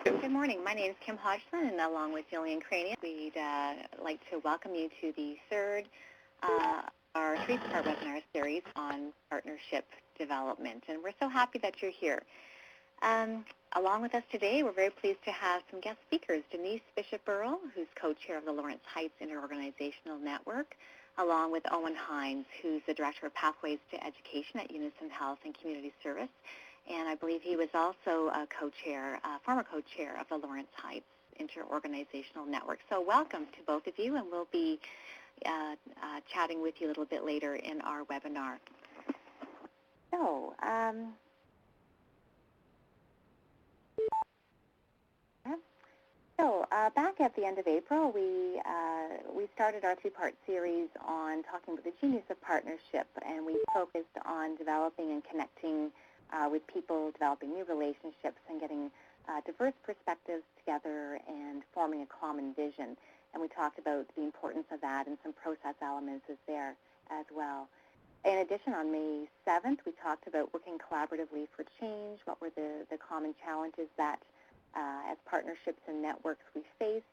Good morning. My name is Kim Hodgson, and along with Jillian Cranian, we'd like to welcome you to the third, our three-part webinar series on partnership development. And we're so happy that you're here. Along with us today, we're very pleased to have some guest speakers, Denise Bishop-Earle, who's co-chair of the Lawrence Heights Interorganizational Network, along with Owen Hines, who's the Director of Pathways to Education at Unison Health and Community Service. And I believe he was also a former co-chair of the Lawrence Heights Interorganizational Network. So welcome to both of you, and we'll be chatting with you a little bit later in our webinar. Back at the end of April, we started our three-part series on talking about the genius of partnership, and we focused on developing and connecting with people, developing new relationships, and getting diverse perspectives together and forming a common vision. And we talked about the importance of that, and some process elements is there as well. In addition, on May 7th, we talked about working collaboratively for change. What were the common challenges that, as partnerships and networks, we face,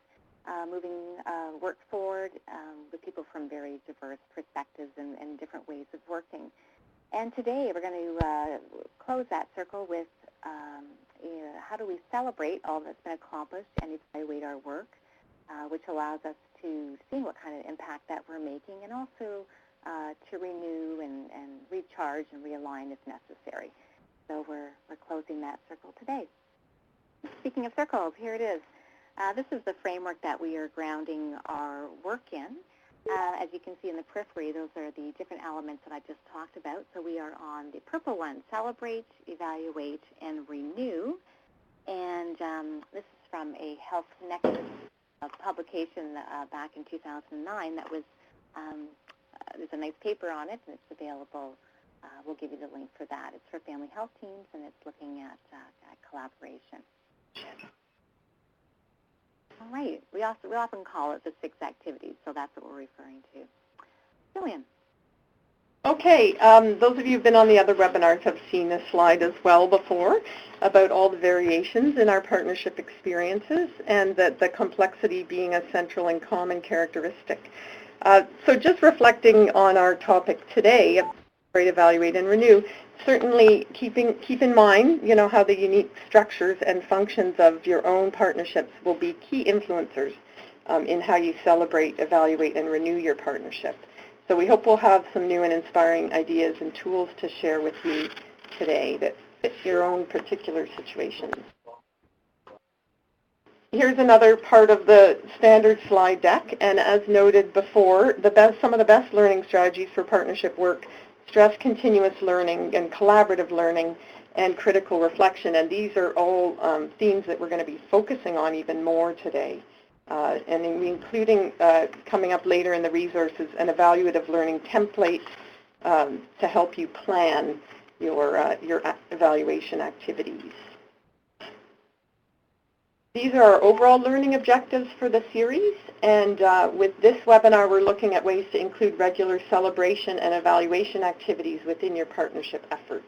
moving work forward with people from very diverse perspectives and different ways of working. And today we're going to close that circle with how do we celebrate all that's been accomplished and evaluate our work, which allows us to see what kind of impact that we're making, and also to renew and recharge and realign if necessary. So we're closing that circle today. Speaking of circles, here it is. This is the framework that we are grounding our work in. As you can see in the periphery, those are the different elements that I just talked about. So we are on the purple one, celebrate, evaluate, and renew. And this is from a Health Nexus publication back in 2009 that was, there's a nice paper on it, and it's available. We'll give you the link for that. It's for family health teams, and it's looking at collaboration. All right. We often call it the 6 activities, so that's what we're referring to. Jillian. Okay. Those of you who've been on the other webinars have seen this slide as well before about all the variations in our partnership experiences, and that the complexity being a central and common characteristic. So just reflecting on our topic today, evaluate, and renew, certainly keep in mind, how the unique structures and functions of your own partnerships will be key influencers in how you celebrate, evaluate, and renew your partnership. So we hope we'll have some new and inspiring ideas and tools to share with you today that fit your own particular situations. Here's another part of the standard slide deck, and as noted before, some of the best learning strategies for partnership work stress continuous learning and collaborative learning and critical reflection, and these are all themes that we're going to be focusing on even more today, and including coming up later in the resources an evaluative learning template to help you plan your evaluation activities. These are our overall learning objectives for the series, and with this webinar we're looking at ways to include regular celebration and evaluation activities within your partnership efforts.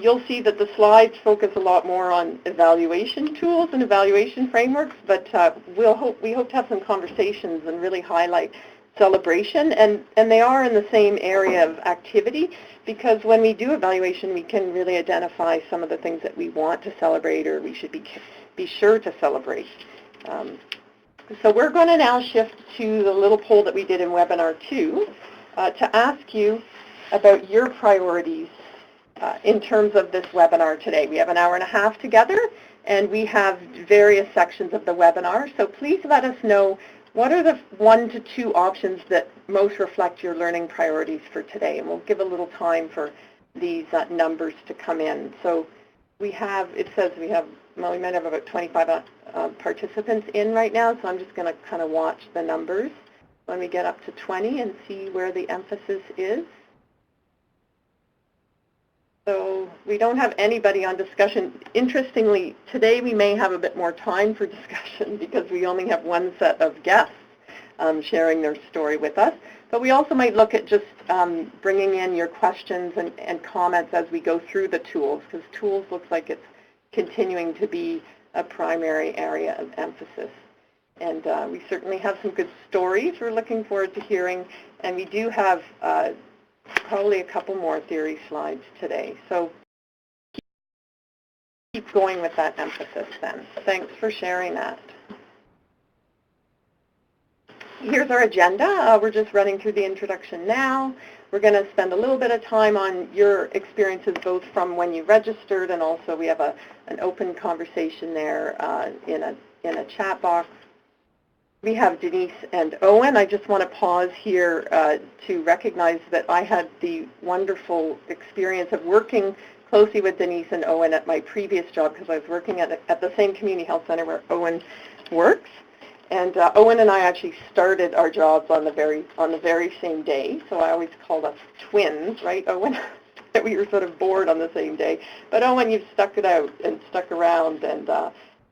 You'll see that the slides focus a lot more on evaluation tools and evaluation frameworks, but we hope to have some conversations and really highlight celebration, and they are in the same area of activity, because when we do evaluation we can really identify some of the things that we want to celebrate or we should be sure to celebrate. So we're going to now shift to the little poll that we did in webinar 2 to ask you about your priorities in terms of this webinar today. We have an hour and a half together, and we have various sections of the webinar, so please let us know what are the 1 to 2 options that most reflect your learning priorities for today, and we'll give a little time for these numbers to come in. So we have, it says we might have about 25 participants in right now, so I'm just going to kind of watch the numbers when we get up to 20 and see where the emphasis is. So we don't have anybody on discussion. Interestingly, today we may have a bit more time for discussion because we only have one set of guests sharing their story with us. But we also might look at just bringing in your questions and comments as we go through the tools, because tools looks like it's continuing to be a primary area of emphasis. And we certainly have some good stories we're looking forward to hearing, and we do have probably a couple more theory slides today. So keep going with that emphasis then. Thanks for sharing that. Here's our agenda. We're just running through the introduction now. We're going to spend a little bit of time on your experiences, both from when you registered, and also we have an open conversation there in a chat box. We have Denise and Owen. I just want to pause here to recognize that I had the wonderful experience of working closely with Denise and Owen at my previous job, because I was working at the same community health center where Owen works. And Owen and I actually started our jobs on the very same day, so I always called us twins, right, Owen? That we were sort of bored on the same day. But Owen, you've stuck it out and stuck around, and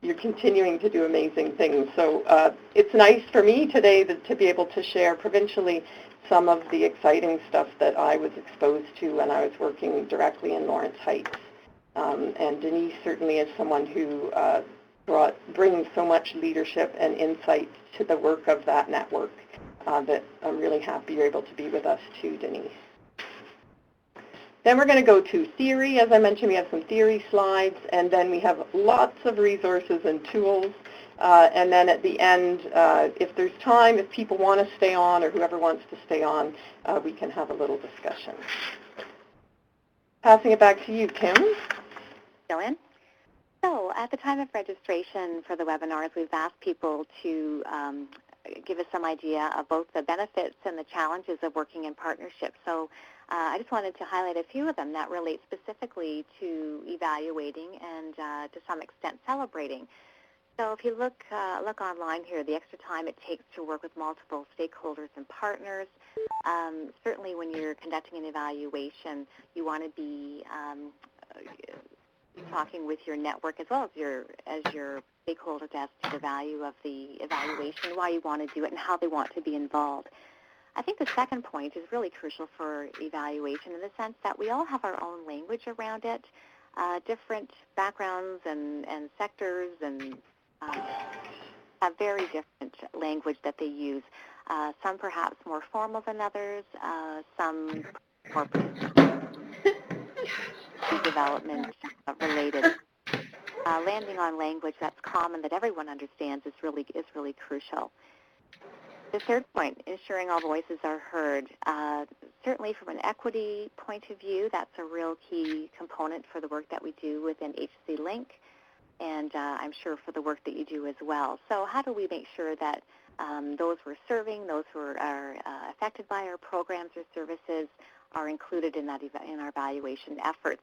you're continuing to do amazing things. So it's nice for me today to be able to share provincially some of the exciting stuff that I was exposed to when I was working directly in Lawrence Heights. And Denise certainly is someone who brings so much leadership and insight to the work of that network that I'm really happy you're able to be with us too, Denise. Then we're going to go to theory. As I mentioned, we have some theory slides, and then we have lots of resources and tools. And then at the end, if there's time, if people want to stay on or whoever wants to stay on, we can have a little discussion. Passing it back to you, Kim. Joanne? So at the time of registration for the webinars, we've asked people to give us some idea of both the benefits and the challenges of working in partnership. So I just wanted to highlight a few of them that relate specifically to evaluating and to some extent celebrating. So if you look online here, the extra time it takes to work with multiple stakeholders and partners, certainly when you're conducting an evaluation, you want to be talking with your network as well as your stakeholders as to the value of the evaluation, why you want to do it, and how they want to be involved. I think the second point is really crucial for evaluation in the sense that we all have our own language around it, different backgrounds and sectors and have very different language that they use. Some perhaps more formal than others, some more development related. Landing on language that's common that everyone understands is really crucial. The third point, ensuring all voices are heard. Certainly from an equity point of view, that's a real key component for the work that we do within HC Link, and I'm sure for the work that you do as well. So how do we make sure that those we're serving, those who are affected by our programs or services are included in our evaluation efforts?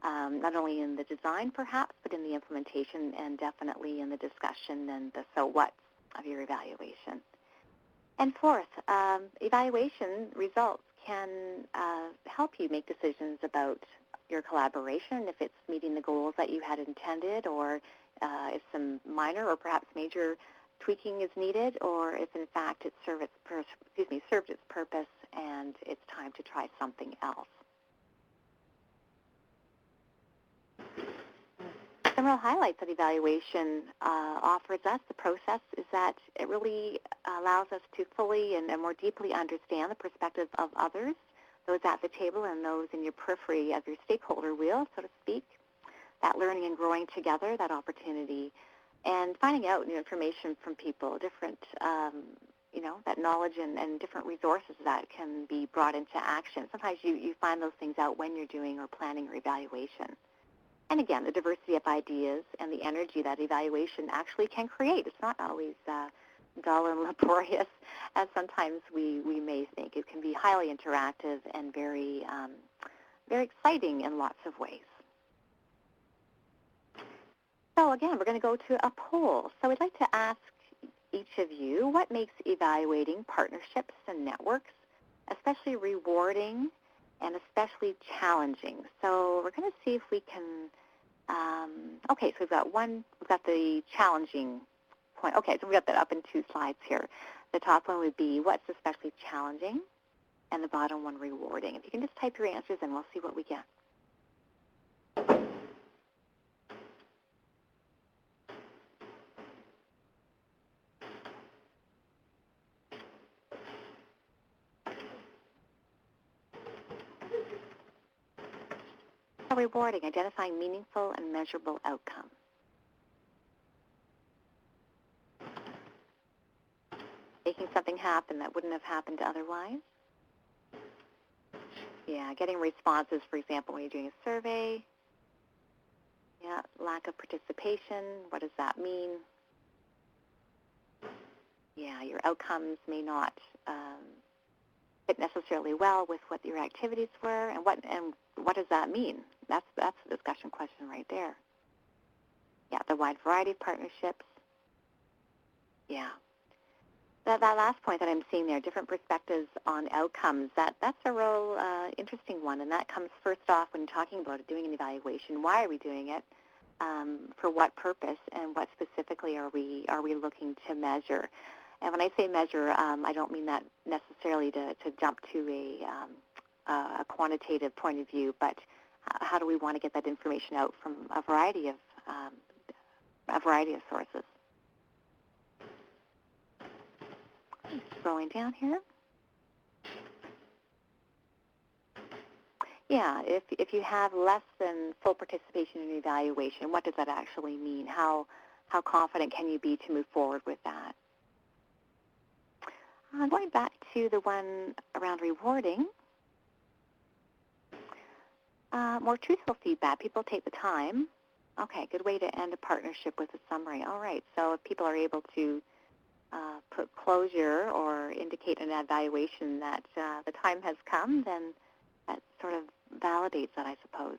Not only in the design, perhaps, but in the implementation and definitely in the discussion and the so what of your evaluation. And fourth, evaluation results can help you make decisions about your collaboration, if it's meeting the goals that you had intended, or if some minor or perhaps major tweaking is needed, or if in fact it served its purpose and it's time to try something else. Some real highlights that evaluation offers us, the process, is that it really allows us to fully and more deeply understand the perspective of others, those at the table and those in your periphery of your stakeholder wheel, so to speak, that learning and growing together, that opportunity, and finding out new information from people, different, that knowledge and different resources that can be brought into action. Sometimes you find those things out when you're doing or planning your evaluation. And again, the diversity of ideas and the energy that evaluation actually can create. It's not always dull and laborious, as sometimes we may think. It can be highly interactive and very exciting in lots of ways. So again, we're going to go to a poll. So I'd like to ask each of you, what makes evaluating partnerships and networks especially rewarding and especially challenging? So we're going to see if we can, okay, so we've got the challenging point. Okay, so we've got that up in two slides here. The top one would be what's especially challenging, and the bottom one rewarding. If you can just type your answers in, we'll see what we get. So rewarding, identifying meaningful and measurable outcomes. Making something happen that wouldn't have happened otherwise. Yeah, getting responses, for example, when you're doing a survey. Yeah, lack of participation, what does that mean? Yeah, your outcomes may not fit necessarily well with what your activities were, and what does that mean? That's a discussion question right there. Yeah, the wide variety of partnerships. Yeah. That last point that I'm seeing there, different perspectives on outcomes, that's a real interesting one, and that comes first off when talking about doing an evaluation. Why are we doing it? For what purpose, and what specifically are we looking to measure? And when I say measure, I don't mean that necessarily to jump to a quantitative point of view, but how do we want to get that information out from a variety of sources? Scrolling down here. Yeah, if you have less than full participation in an evaluation, what does that actually mean? How confident can you be to move forward with that? Going back to the one around rewarding, more truthful feedback. People take the time. Okay, good way to end a partnership with a summary. All right, so if people are able to put closure or indicate in an evaluation that the time has come, then that sort of validates that, I suppose.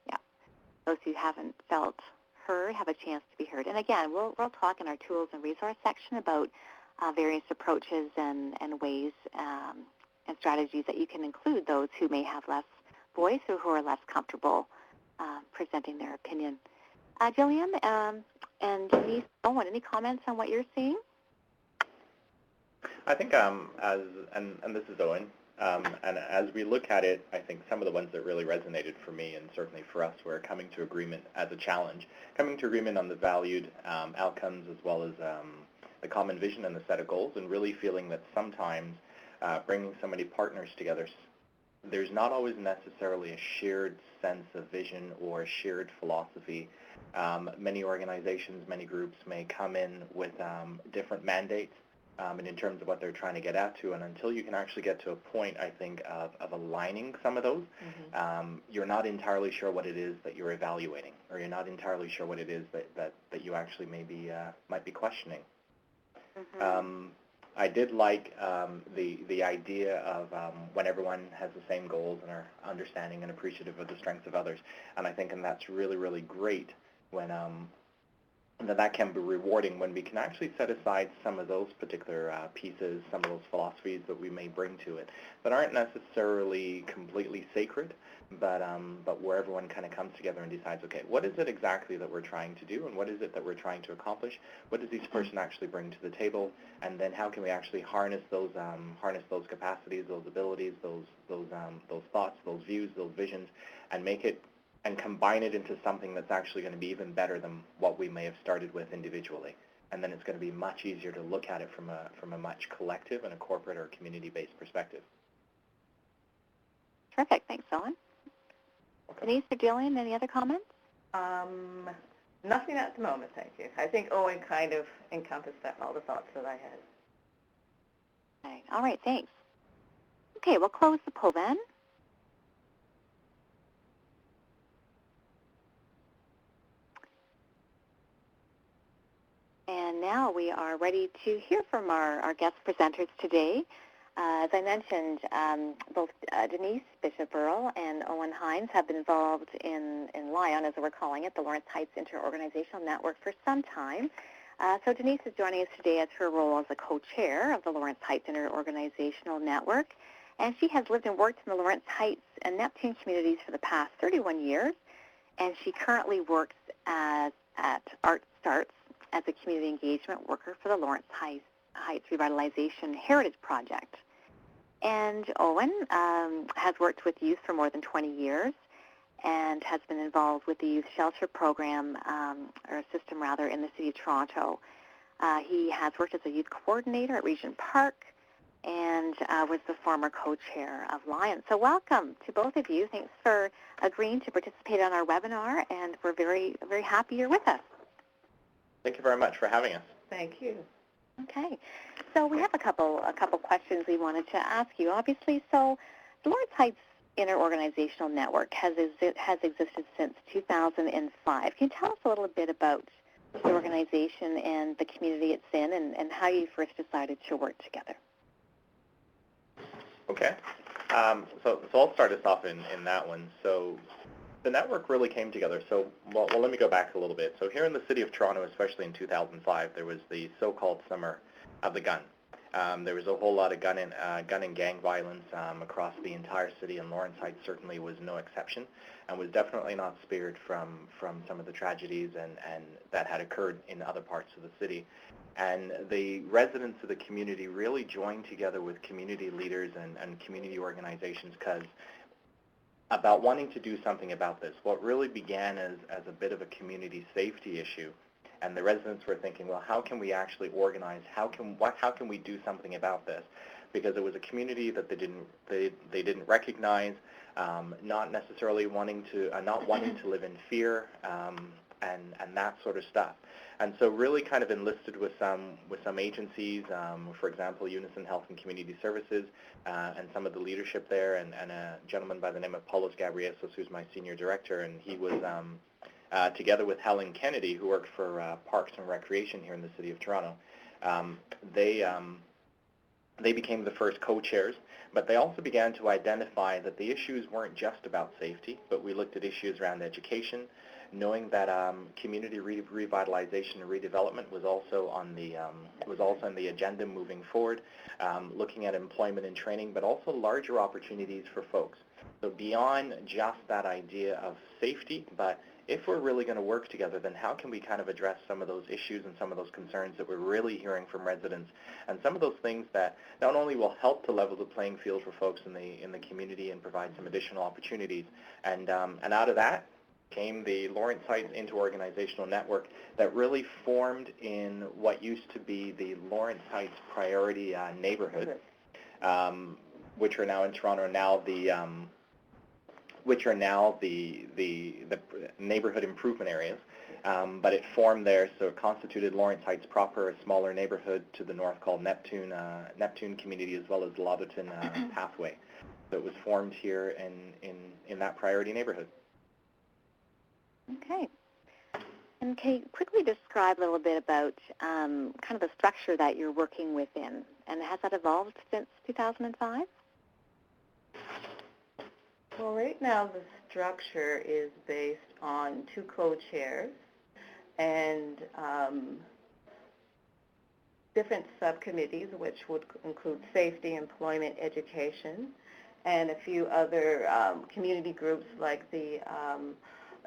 Yeah. Those who haven't felt heard have a chance to be heard. And again, we'll talk in our tools and resource section about various approaches and ways and strategies that you can include those who may have less voice or who are less comfortable presenting their opinion. Jillian and Denise Owen, any comments on what you're seeing? I think and this is Owen, and as we look at it, I think some of the ones that really resonated for me and certainly for us were coming to agreement as a challenge, coming to agreement on the valued outcomes as well as the common vision and the set of goals, and really feeling that sometimes bringing so many partners together, there's not always necessarily a shared sense of vision or shared philosophy. Many organizations, many groups may come in with different mandates, and in terms of what they're trying to get at to, and until you can actually get to a point, I think, of aligning some of those, you're not entirely sure what it is that you're evaluating, or you're not entirely sure what it is that you actually might be questioning. I did like the idea of when everyone has the same goals and are understanding and appreciative of the strengths of others, and I think that's really, really great when that can be rewarding when we can actually set aside some of those particular pieces, some of those philosophies that we may bring to it that aren't necessarily completely sacred, but where everyone kind of comes together and decides, okay, what is it exactly that we're trying to do, and what is it that we're trying to accomplish? What does each person actually bring to the table, and then how can we actually harness those capacities, those abilities, those thoughts, those views, those visions, and make it and combine it into something that's actually going to be even better than what we may have started with individually. And then it's going to be much easier to look at it from a much collective and a corporate or community-based perspective. Terrific. Thanks, Owen. Okay. Denise or Jillian, any other comments? Nothing at the moment, thank you. I think Owen kind of encompassed all the thoughts that I had. All right, thanks. Okay, we'll close the poll then. And now we are ready to hear from our guest presenters today. As I mentioned, both Denise Bishop-Earle and Owen Hines have been involved in LION, as we're calling it, the Lawrence Heights Interorganizational Network, for some time. So Denise is joining us today as her role as a co-chair of the Lawrence Heights Interorganizational Network. And she has lived and worked in the Lawrence Heights and Neptune communities for the past 31 years. And she currently works at Art Starts as a community engagement worker for the Lawrence Heights Revitalization Heritage Project. And Owen has worked with youth for more than 20 years and has been involved with the youth shelter program, or system rather, in the city of Toronto. He has worked as a youth coordinator at Regent Park, and was the former co-chair of Lions. So welcome to both of you. Thanks for agreeing to participate on our webinar, and we're very, very happy you're with us. Thank you very much for having us. Thank you. Okay, so we have a couple questions we wanted to ask you. Obviously, so the Lawrence Heights Interorganizational Network has existed since 2005. Can you tell us a little bit about the organization and the community it's in, and how you first decided to work together? Okay. So I'll start us off in that one. So the network really came together. So, well, let me go back a little bit. So here in the city of Toronto, especially in 2005, there was the so-called Summer of the Gun. There was a whole lot of gun and gang violence across the entire city, and Lawrence Heights certainly was no exception, and was definitely not spared from some of the tragedies and that had occurred in other parts of the city. And the residents of the community really joined together with community leaders and community organizations about wanting to do something about this. What really began as a bit of a community safety issue, and the residents were thinking, well, how can we actually organize? How can we do something about this? Because it was a community that they didn't recognize, not necessarily wanting to live in fear, and that sort of stuff. And so really kind of enlisted with some agencies, for example, Unison Health and Community Services, and some of the leadership there, and a gentleman by the name of Paulos Gabriesos, who's my senior director, and he was together with Helen Kennedy, who worked for Parks and Recreation here in the city of Toronto. They became the first co-chairs, but they also began to identify that the issues weren't just about safety, but we looked at issues around education, knowing that community revitalization and redevelopment was also on the agenda moving forward, looking at employment and training, but also larger opportunities for folks. So beyond just that idea of safety, but if we're really going to work together, then how can we kind of address some of those issues and some of those concerns that we're really hearing from residents, and some of those things that not only will help to level the playing field for folks in the community and provide some additional opportunities, and out of that came the Lawrence Heights Interorganizational Network that really formed in what used to be the Lawrence Heights Priority Neighborhood, which are now in Toronto, which are now the neighborhood improvement areas. But it formed there, so it constituted Lawrence Heights proper, a smaller neighborhood to the north called Neptune Community, as well as Loverton Pathway. So it was formed here in that priority neighborhood. Okay. And can you quickly describe a little bit about kind of the structure that you're working within, and has that evolved since 2005? Well, right now the structure is based on 2 co-chairs and different subcommittees, which would include safety, employment, education, and a few other community groups like the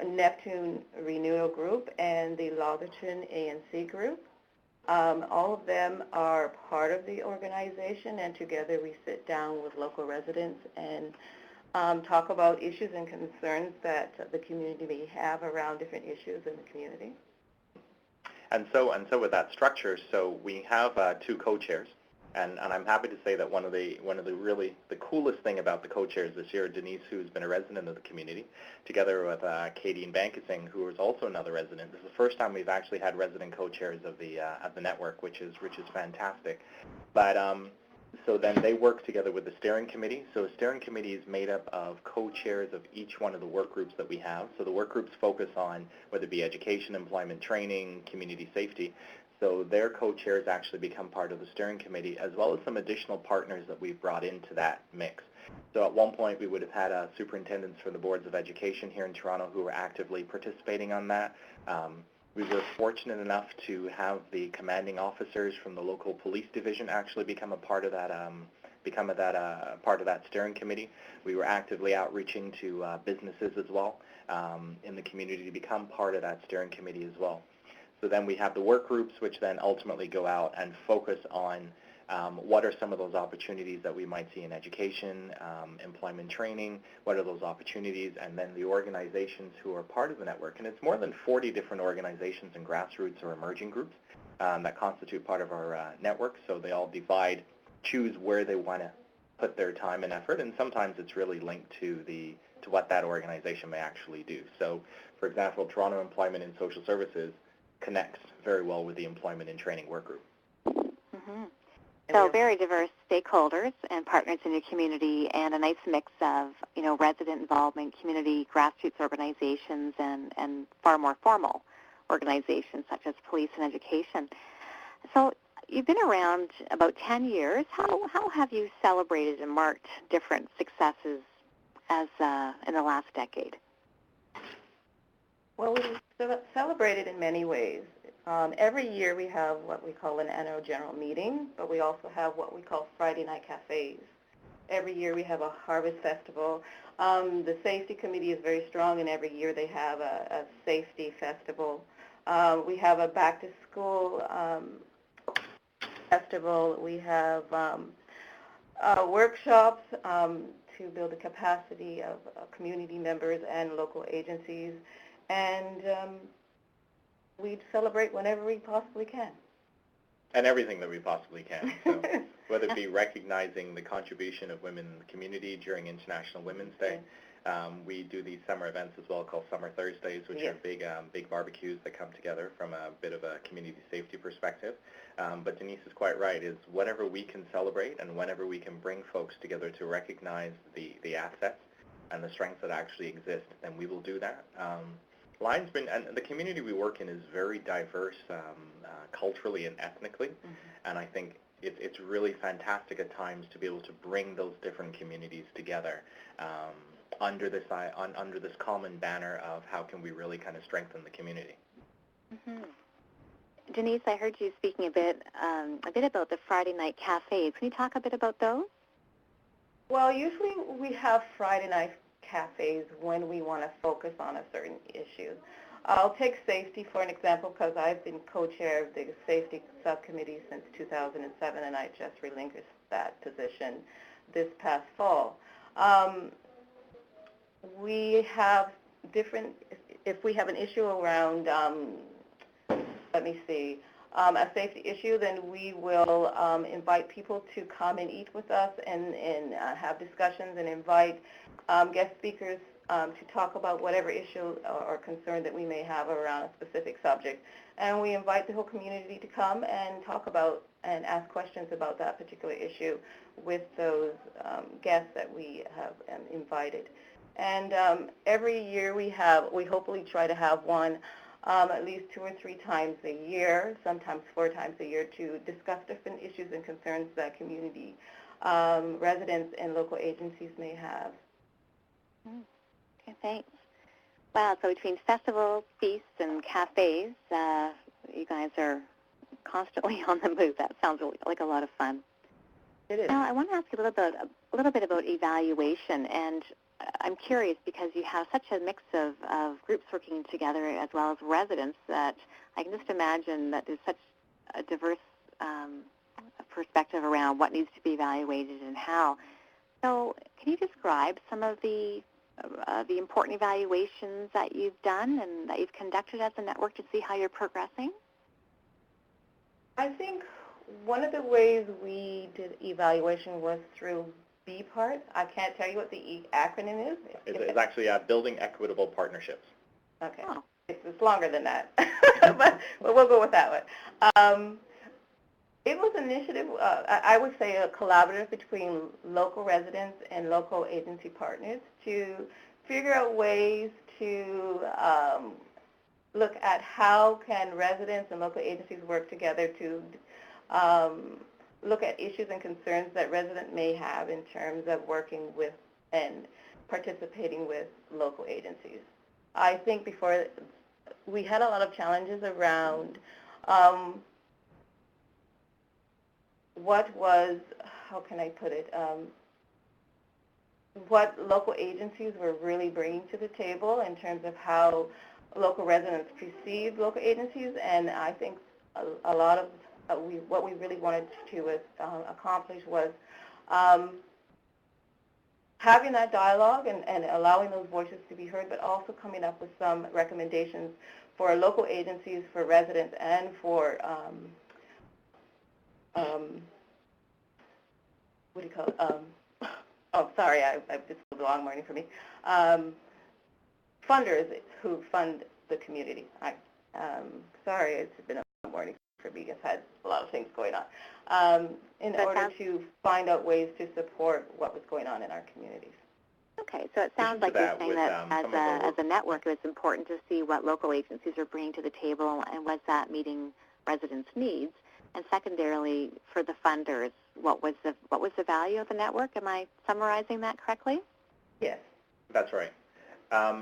Neptune Renewal Group and the Logerton ANC Group. All of them are part of the organization, and together we sit down with local residents and talk about issues and concerns that the community may have around different issues in the community. And so with that structure, so we have 2 co-chairs, and I'm happy to say that one of the coolest thing about the co-chairs this year, Denise, who's been a resident of the community, together with Katie and Bankasing, who is also another resident. This is the first time we've actually had resident co-chairs of the network, which is fantastic. But so then they work together with the steering committee. So the steering committee is made up of co-chairs of each one of the work groups that we have. So the work groups focus on whether it be education, employment, training, community safety. So their co-chairs actually become part of the steering committee, as well as some additional partners that we've brought into that mix. So at one point we would have had superintendents for the boards of education here in Toronto who were actively participating on that. We were fortunate enough to have the commanding officers from the local police division actually become a part of that part of that steering committee. We were actively outreaching to businesses as well in the community to become part of that steering committee as well. So then we have the work groups, which then ultimately go out and focus on what are some of those opportunities that we might see in education, employment training, what are those opportunities, and then the organizations who are part of the network. And it's more than 40 different organizations and grassroots or emerging groups that constitute part of our network. So they all divide choose where they want to put their time and effort, and sometimes it's really linked to what that organization may actually do. So, for example, Toronto Employment and Social Services connects very well with the Employment and Training Work Group. Mm-hmm. So very diverse stakeholders and partners in your community, and a nice mix of, resident involvement, community, grassroots organizations, and far more formal organizations such as police and education. So you've been around about 10 years. How have you celebrated and marked different successes as in the last decade? Well, we celebrate it in many ways. Every year we have what we call an annual general meeting, but we also have what we call Friday night cafes. Every year we have a harvest festival. The safety committee is very strong, and every year they have a safety festival. We have a back to school festival. We have workshops to build the capacity of community members and local agencies, and we celebrate whenever we possibly can. And everything that we possibly can. So whether it be recognizing the contribution of women in the community during International Women's Day. We do these summer events as well called Summer Thursdays, which are big barbecues that come together from a bit of a community safety perspective. But Denise is quite right, is whenever we can celebrate and whenever we can bring folks together to recognize the assets and the strengths that actually exist, then we will do that. And the community we work in is very diverse culturally and ethnically, and I think it's really fantastic at times to be able to bring those different communities together under this common banner of how can we really kind of strengthen the community. Mm-hmm. Denise, I heard you speaking a bit about the Friday night cafes. Can you talk a bit about those? Well, usually we have Friday night cafes when we want to focus on a certain issue. I'll take safety for an example because I've been co-chair of the safety subcommittee since 2007, and I just relinquished that position this past fall. We have if we have an issue around, a safety issue, then we will invite people to come and eat with us and have discussions and invite guest speakers to talk about whatever issue or concern that we may have around a specific subject. And we invite the whole community to come and talk about and ask questions about that particular issue with those guests that we have invited. And every year we hopefully try to have one at least 2 or 3 times a year, sometimes 4 times a year, to discuss different issues and concerns that community residents and local agencies may have. Okay, thanks. Wow, so between festivals, feasts, and cafes, you guys are constantly on the move. That sounds really like a lot of fun. It is. Now, I want to ask you a little bit about evaluation, and I'm curious because you have such a mix of groups working together as well as residents that I can just imagine that there's such a diverse perspective around what needs to be evaluated and how. So can you describe some of the important evaluations that you've done and that you've conducted as a network to see how you're progressing? I think one of the ways we did evaluation was through B-part. I can't tell you what the acronym is. It's actually Building Equitable Partnerships. Okay. Oh. It's longer than that, but we'll go with that one. It was an initiative, I would say a collaborative between local residents and local agency partners to figure out ways to look at how can residents and local agencies work together to look at issues and concerns that residents may have in terms of working with and participating with local agencies. I think before we had a lot of challenges around what was, how can I put it, what local agencies were really bringing to the table in terms of how local residents perceive local agencies, and I think a lot of what we really wanted to accomplish was having that dialogue and allowing those voices to be heard, but also coming up with some recommendations for local agencies, for residents, and for what do you call it? Oh, sorry, this was a long morning for me. Funders who fund the community. Sorry, it's been a morning for me. I've had a lot of things going on. In order to find out ways to support what was going on in our communities. Okay, so it sounds like you're saying that as a network, it's important to see what local agencies are bringing to the table and was that meeting residents' needs. And secondarily, for the funders, what was the value of the network? Am I summarizing that correctly? Yes. That's right.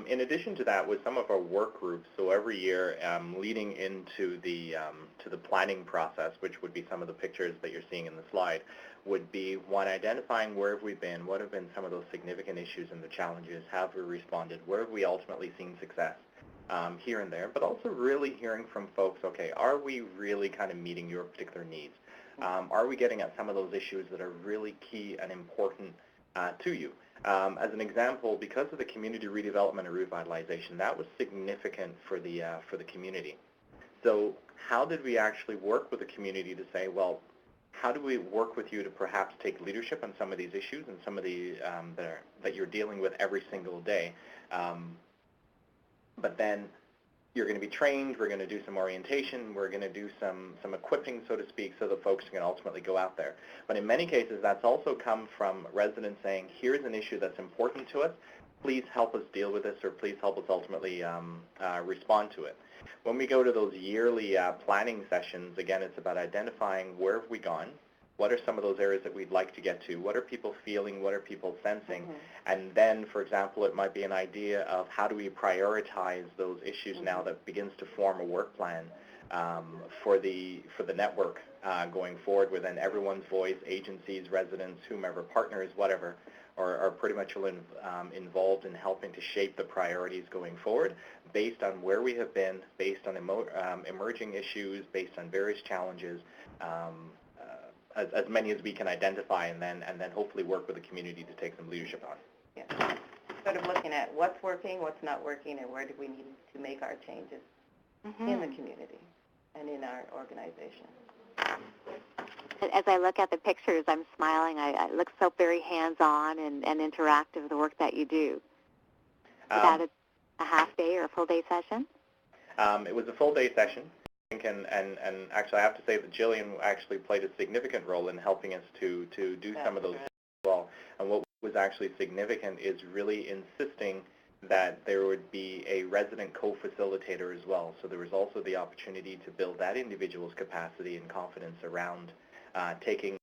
In addition to that, with some of our work groups, so every year leading into the planning process, which would be some of the pictures that you're seeing in the slide, would be one, identifying where have we been, what have been some of those significant issues and the challenges, how have we responded, where have we ultimately seen success here and there, but also really hearing from folks, okay, are we really kind of meeting your particular needs? Are we getting at some of those issues that are really key and important to you? As an example, because of the community redevelopment and revitalization, that was significant for the community. So how did we actually work with the community to say, well, how do we work with you to perhaps take leadership on some of these issues and some of the that you're dealing with every single day? But then you're going to be trained, we're going to do some orientation, we're going to do some equipping, so to speak, so that folks can ultimately go out there. But in many cases, that's also come from residents saying, here's an issue that's important to us, please help us deal with this, or please help us ultimately respond to it. When we go to those yearly planning sessions, again, it's about identifying where have we gone, what are some of those areas that we'd like to get to, what are people feeling, what are people sensing, and then, for example, it might be an idea of how do we prioritize those issues now that begins to form a work plan for the network going forward, where then everyone's voice, agencies, residents, whomever, partners, whatever, are pretty much involved in helping to shape the priorities going forward based on where we have been, based on emerging issues, based on various challenges, as many as we can identify, and then hopefully work with the community to take some leadership on. Yeah. Sort of looking at what's working, what's not working, and where do we need to make our changes in the community and in our organization. As I look at the pictures, I'm smiling. It looks so very hands-on and interactive, the work that you do. Is that a half-day or a full-day session? It was a full-day session. And actually, I have to say that Jillian actually played a significant role in helping us to do some of those as well. And what was actually significant is really insisting that there would be a resident co-facilitator as well. So there was also the opportunity to build that individual's capacity and confidence around taking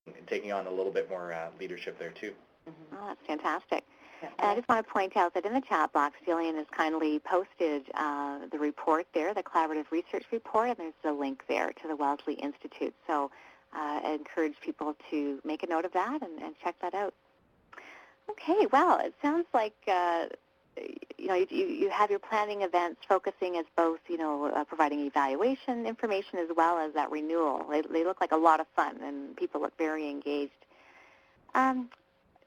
on a little bit more leadership there too. Oh, that's fantastic. And I just want to point out that in the chat box, Jillian has kindly posted the report there, the collaborative research report, and there's a link there to the Wellesley Institute. So I encourage people to make a note of that and check that out. Okay, well, it sounds like you have your planning events focusing as both, providing evaluation information as well as that renewal. They look like a lot of fun, and people look very engaged.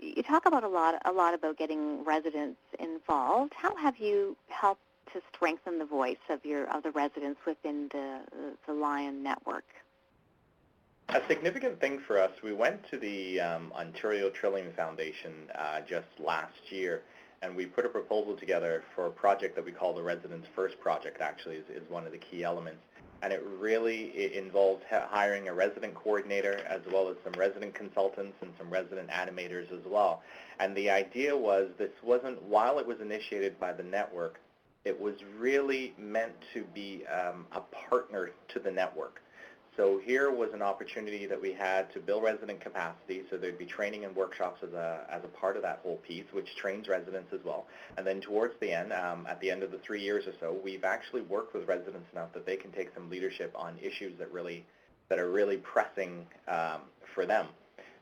You talk about a lot about getting residents involved. How have you helped to strengthen the voice of the residents within the Lion network? A significant thing for us, we went to the Ontario Trillium Foundation just last year, and we put a proposal together for a project that we call the Residents First Project, actually, is one of the key elements. And it involved hiring a resident coordinator as well as some resident consultants and some resident animators as well. And the idea was this wasn't, while it was initiated by the network, it was really meant to be a partner to the network. So here was an opportunity that we had to build resident capacity, so there'd be training and workshops as a part of that whole piece, which trains residents as well. And then towards the end, at the end of the 3 years or so, we've actually worked with residents enough that they can take some leadership on issues that are really pressing for them.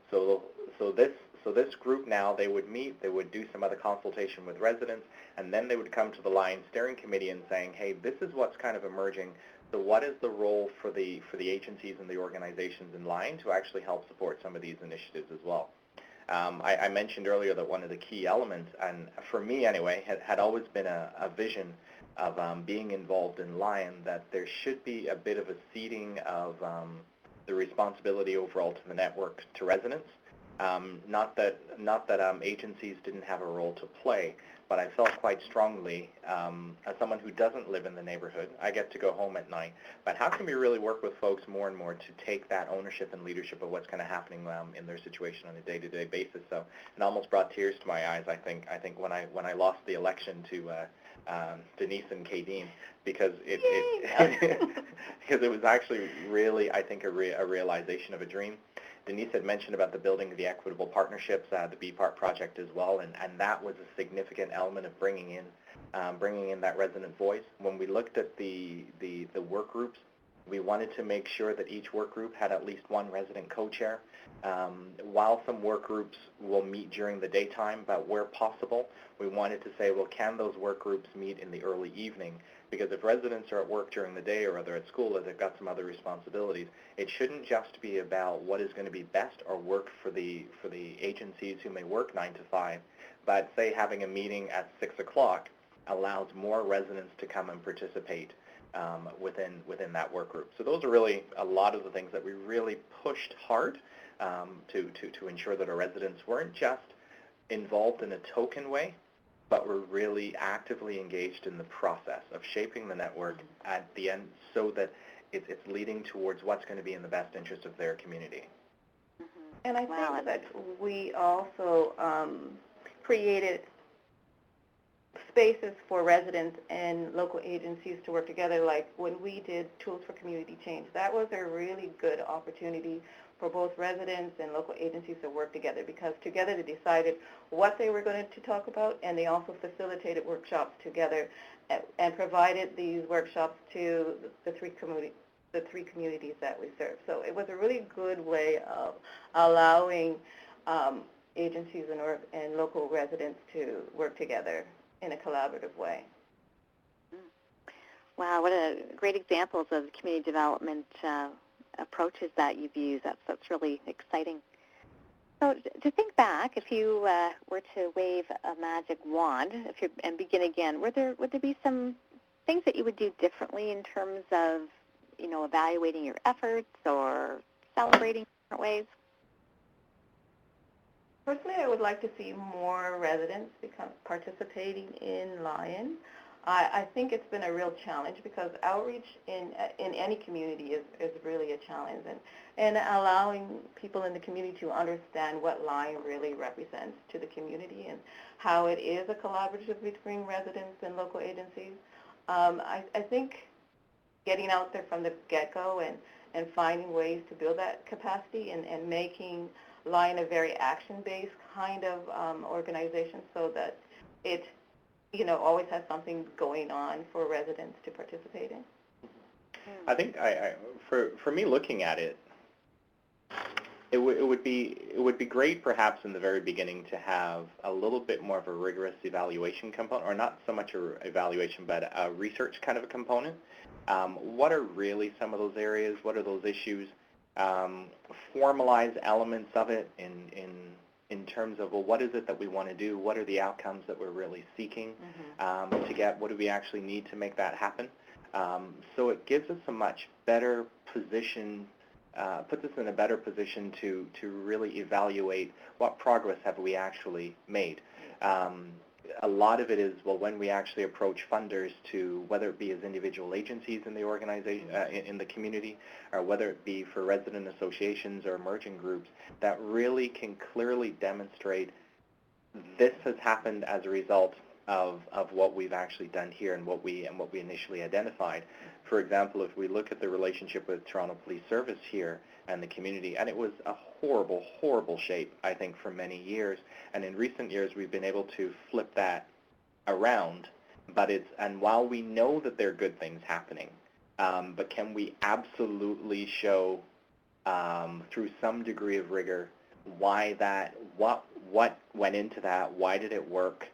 So this group now, they would meet, they would do some other consultation with residents, and then they would come to the Lion Steering Committee and saying, hey, this is what's kind of emerging. So what is the role for the agencies and the organizations in Lion to actually help support some of these initiatives as well? I mentioned earlier that one of the key elements, and for me anyway, had always been a vision of being involved in Lion, that there should be a bit of a ceding of the responsibility overall to the network to residents. Not that agencies didn't have a role to play, but I felt quite strongly, as someone who doesn't live in the neighborhood, I get to go home at night, but how can we really work with folks more and more to take that ownership and leadership of what's kind of happening in their situation on a day-to-day basis? So it almost brought tears to my eyes, I think when I lost the election to Denise and Kadeen, because because it was actually really, I think, a realization of a dream. Denise had mentioned about the building of the equitable partnerships, the B-Part project as well, and that was a significant element of bringing in that resident voice. When we looked at the work groups, we wanted to make sure that each work group had at least one resident co-chair. While some work groups will meet during the daytime, but where possible, we wanted to say, well, can those work groups meet in the early evening? Because if residents are at work during the day or they're at school or they've got some other responsibilities, it shouldn't just be about what is going to be best or work for the agencies who may work 9 to 5, but say having a meeting at 6 o'clock allows more residents to come and participate within that work group. So those are really a lot of the things that we really pushed hard to ensure that our residents weren't just involved in a token way, but were really actively engaged in the process of shaping the network at the end so that it's leading towards what's going to be in the best interest of their community. And I think that we also created spaces for residents and local agencies to work together, like when we did Tools for Community Change. That was a really good opportunity for both residents and local agencies to work together, because together they decided what they were going to talk about, and they also facilitated workshops together and provided these workshops to the three communities that we serve. So it was a really good way of allowing agencies and local residents to work together in a collaborative way. Wow, what a great examples of community development approaches that you've used. That's really exciting. So to think back, if you were to wave a magic wand and begin again, would there be some things that you would do differently in terms of, evaluating your efforts or celebrating different ways? Personally, I would like to see more residents participating in Lion. I think it's been a real challenge because outreach in any community is really a challenge, and allowing people in the community to understand what Lion really represents to the community and how it is a collaborative between residents and local agencies. I think getting out there from the get-go and finding ways to build that capacity and making Lion a very action-based kind of organization so that it always has something going on for residents to participate in. I think for me looking at it, it would be great perhaps in the very beginning to have a little bit more of a rigorous evaluation component, or not so much a evaluation, but a research kind of a component. What are really some of those areas? What are those issues? Formalize elements of it in terms of, well, what is it that we want to do? What are the outcomes that we're really seeking to get? What do we actually need to make that happen? So it gives us a much better position, puts us in a better position to really evaluate what progress have we actually made. A lot of it is, well, when we actually approach funders, to whether it be as individual agencies in the organization, in the community, or whether it be for resident associations or emerging groups, that really can clearly demonstrate this has happened as a result of what we've actually done here and what we initially identified. For example, if we look at the relationship with Toronto Police Service here and the community, and it was a horrible, horrible shape, I think, for many years. And in recent years, we've been able to flip that around. And while we know that there are good things happening, but can we absolutely show through some degree of rigor why that, what went into that, why did it work,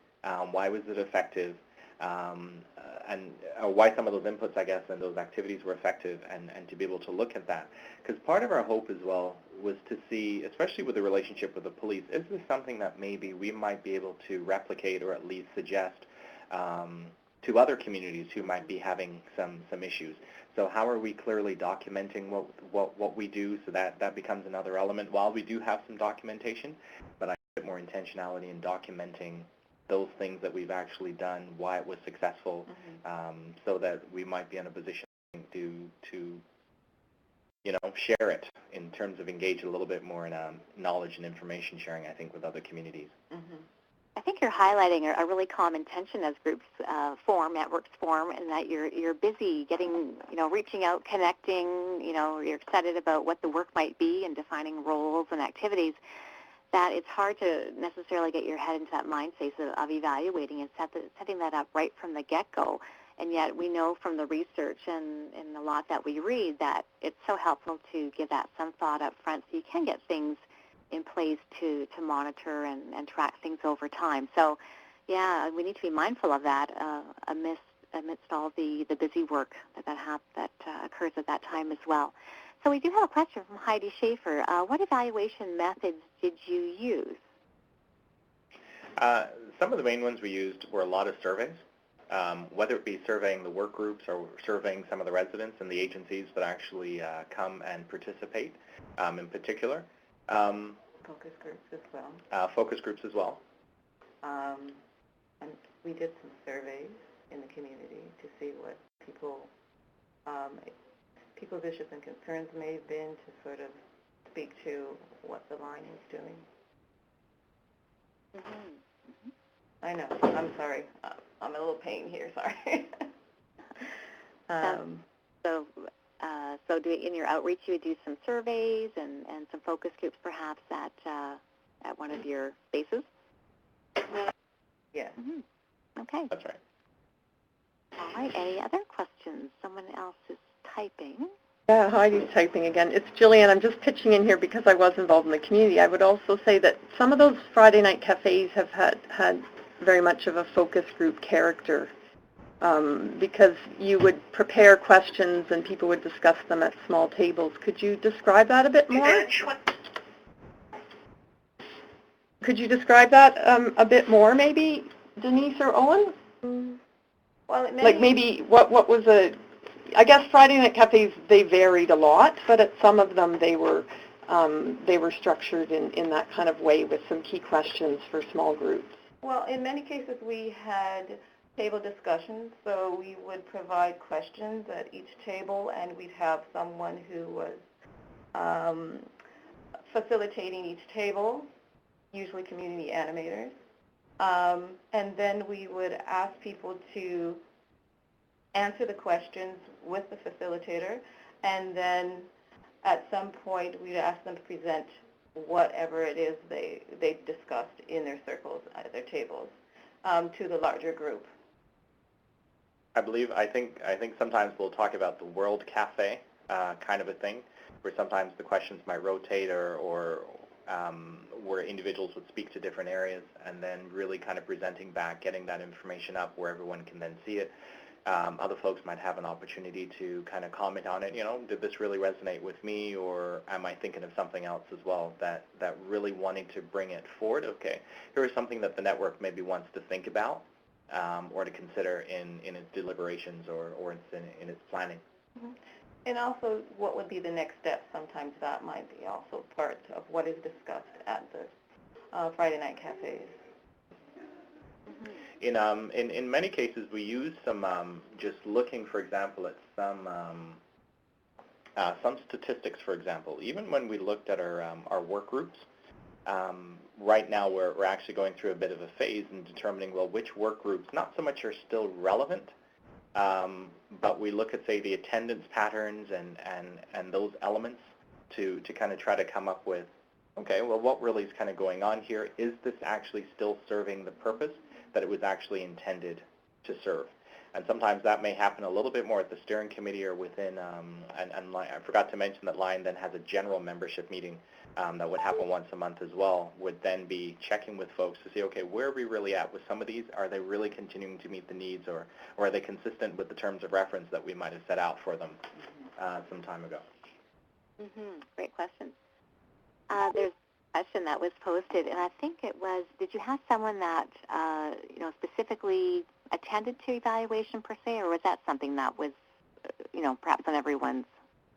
why was it effective, and why some of those inputs, I guess, and those activities were effective, and to be able to look at that. Because part of our hope as well was to see, especially with the relationship with the police, is this something that maybe we might be able to replicate or at least suggest to other communities who might be having some issues. So how are we clearly documenting what we do, so that becomes another element. While we do have some documentation, but I put more intentionality in documenting those things that we've actually done, why it was successful, so that we might be in a position to share it in terms of engage a little bit more in knowledge and information sharing, I think, with other communities. I think you're highlighting a really common tension as groups form, networks form, and that you're busy getting, reaching out, connecting, you're excited about what the work might be and defining roles and activities, that it's hard to necessarily get your head into that mind space of evaluating and setting that up right from the get-go. And yet we know from the research and a lot that we read that it's so helpful to give that some thought up front so you can get things in place to monitor and track things over time. So, yeah, we need to be mindful of that amidst all the busy work that occurs at that time as well. So we do have a question from Heidi Schaefer. What evaluation methods did you use? Some of the main ones we used were a lot of surveys, whether it be surveying the work groups or surveying some of the residents and the agencies that actually come and participate in particular. Focus groups as well. Focus groups as well. And we did some surveys in the community to see what people's issues and concerns may have been, to sort of speak to what the line was doing. I know. I'm sorry. I'm a little pain here. Sorry. So in your outreach, you would do some surveys and some focus groups, perhaps at one of your spaces. Yes. Okay. That's right. All right. Any other questions? Someone else is typing. Yeah, Heidi's typing again. It's Jillian. I'm just pitching in here because I was involved in the community. I would also say that some of those Friday night cafes have had very much of a focus group character, because you would prepare questions and people would discuss them at small tables. Could you describe that a bit more? Could you describe that a bit more, maybe, Denise or Owen? Well, like maybe what was I guess Friday night cafes, they varied a lot, but at some of them they were structured in that kind of way with some key questions for small groups. Well, in many cases we had table discussions, so we would provide questions at each table, and we'd have someone who was facilitating each table, usually community animators, and then we would ask people to answer the questions with the facilitator, and then at some point we'd ask them to present whatever it is they discussed in their circles at their tables to the larger group. I think sometimes we'll talk about the World Cafe kind of a thing, where sometimes the questions might rotate or where individuals would speak to different areas, and then really kind of presenting back, getting that information up where everyone can then see it. Other folks might have an opportunity to kind of comment on it. Did this really resonate with me, or am I thinking of something else as well? That really wanting to bring it forward. Okay, here is something that the network maybe wants to think about or to consider in its deliberations or in its planning. Mm-hmm. And also, what would be the next step? Sometimes that might be also part of what is discussed at the Friday night cafes. In many cases, we use some just looking, for example, at some statistics. For example, even when we looked at our work groups, right now we're actually going through a bit of a phase in determining, well, which work groups not so much are still relevant, but we look at, say, the attendance patterns and those elements to kind of try to come up with, okay, well, what really is kind of going on here? Is this actually still serving the purpose that it was actually intended to serve? And sometimes that may happen a little bit more at the steering committee or within, and I forgot to mention that Lion then has a general membership meeting that would happen once a month as well, would then be checking with folks to see, okay, where are we really at with some of these? Are they really continuing to meet the needs, or are they consistent with the terms of reference that we might have set out for them some time ago? Great question. There's a question that was posted, and I think it was, did you have someone that, specifically attended to evaluation per se, or was that something that was, perhaps on everyone's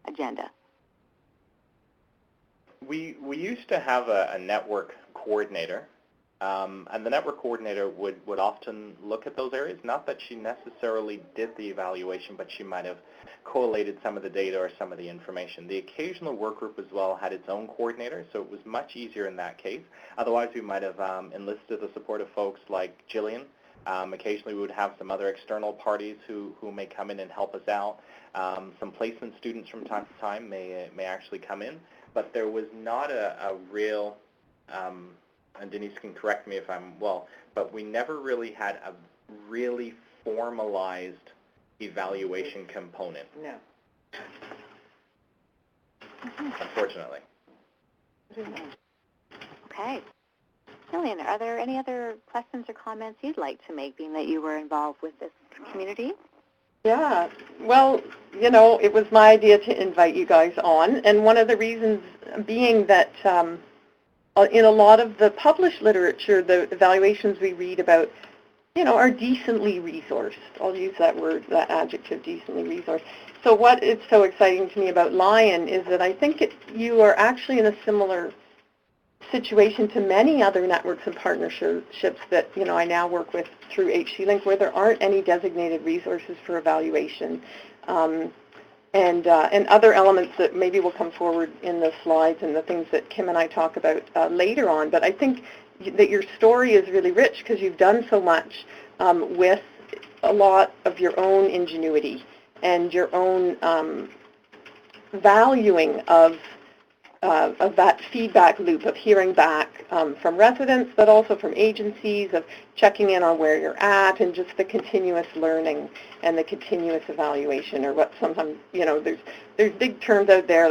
agenda? We used to have a network coordinator, and the network coordinator would often look at those areas. Not that she necessarily did the evaluation, but she might have collated some of the data or some of the information. The occasional work group as well had its own coordinator, so it was much easier in that case. Otherwise, we might have enlisted the support of folks like Jillian. Occasionally, we would have some other external parties who may come in and help us out. Some placement students from time to time may actually come in, but there was not a real, and Denise can correct me if I'm but we never really had a really formalized evaluation component. No. Unfortunately. Okay. Jillian, are there any other questions or comments you'd like to make, being that you were involved with this community? Yeah, well, it was my idea to invite you guys on, and one of the reasons being that in a lot of the published literature, the evaluations we read about, are decently resourced. I'll use that word, that adjective, decently resourced. So what is so exciting to me about Lion is that I think you are actually in a similar situation to many other networks and partnerships that I now work with through HC Link, where there aren't any designated resources for evaluation, and other elements that maybe will come forward in the slides and the things that Kim and I talk about later on. But I think that your story is really rich because you've done so much with a lot of your own ingenuity and your own valuing of that feedback loop of hearing back from residents, but also from agencies, of checking in on where you're at, and just the continuous learning and the continuous evaluation, or what sometimes, there's big terms out there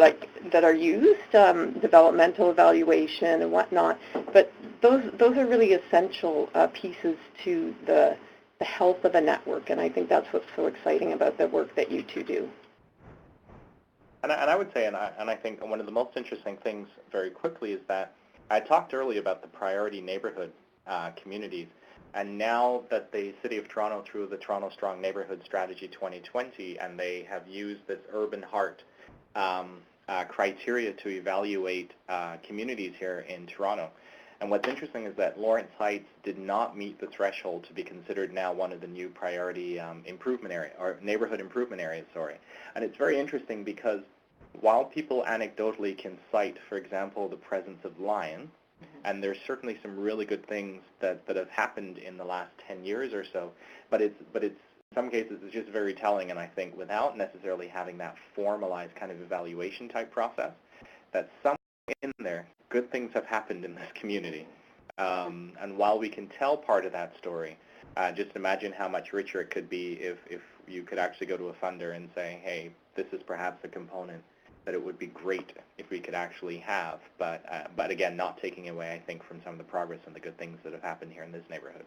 that are used, developmental evaluation and whatnot, but those are really essential pieces to the health of a network, and I think that's what's so exciting about the work that you two do. And I would say, and I think one of the most interesting things very quickly is that I talked earlier about the priority neighborhood communities, and now that the City of Toronto, through the Toronto Strong Neighborhood Strategy 2020, and they have used this urban heart criteria to evaluate communities here in Toronto. And what's interesting is that Lawrence Heights did not meet the threshold to be considered now one of the new priority improvement area, or neighborhood improvement areas, sorry. And it's very interesting because while people anecdotally can cite, for example, the presence of lion, and there's certainly some really good things that have happened in the last 10 years or so, but it's in some cases it's just very telling, and I think without necessarily having that formalized kind of evaluation type process, that somewhere in there, good things have happened in this community. And while we can tell part of that story, just imagine how much richer it could be if you could actually go to a funder and say, hey, this is perhaps a component that it would be great if we could actually have, but again, not taking away, I think, from some of the progress and the good things that have happened here in this neighborhood.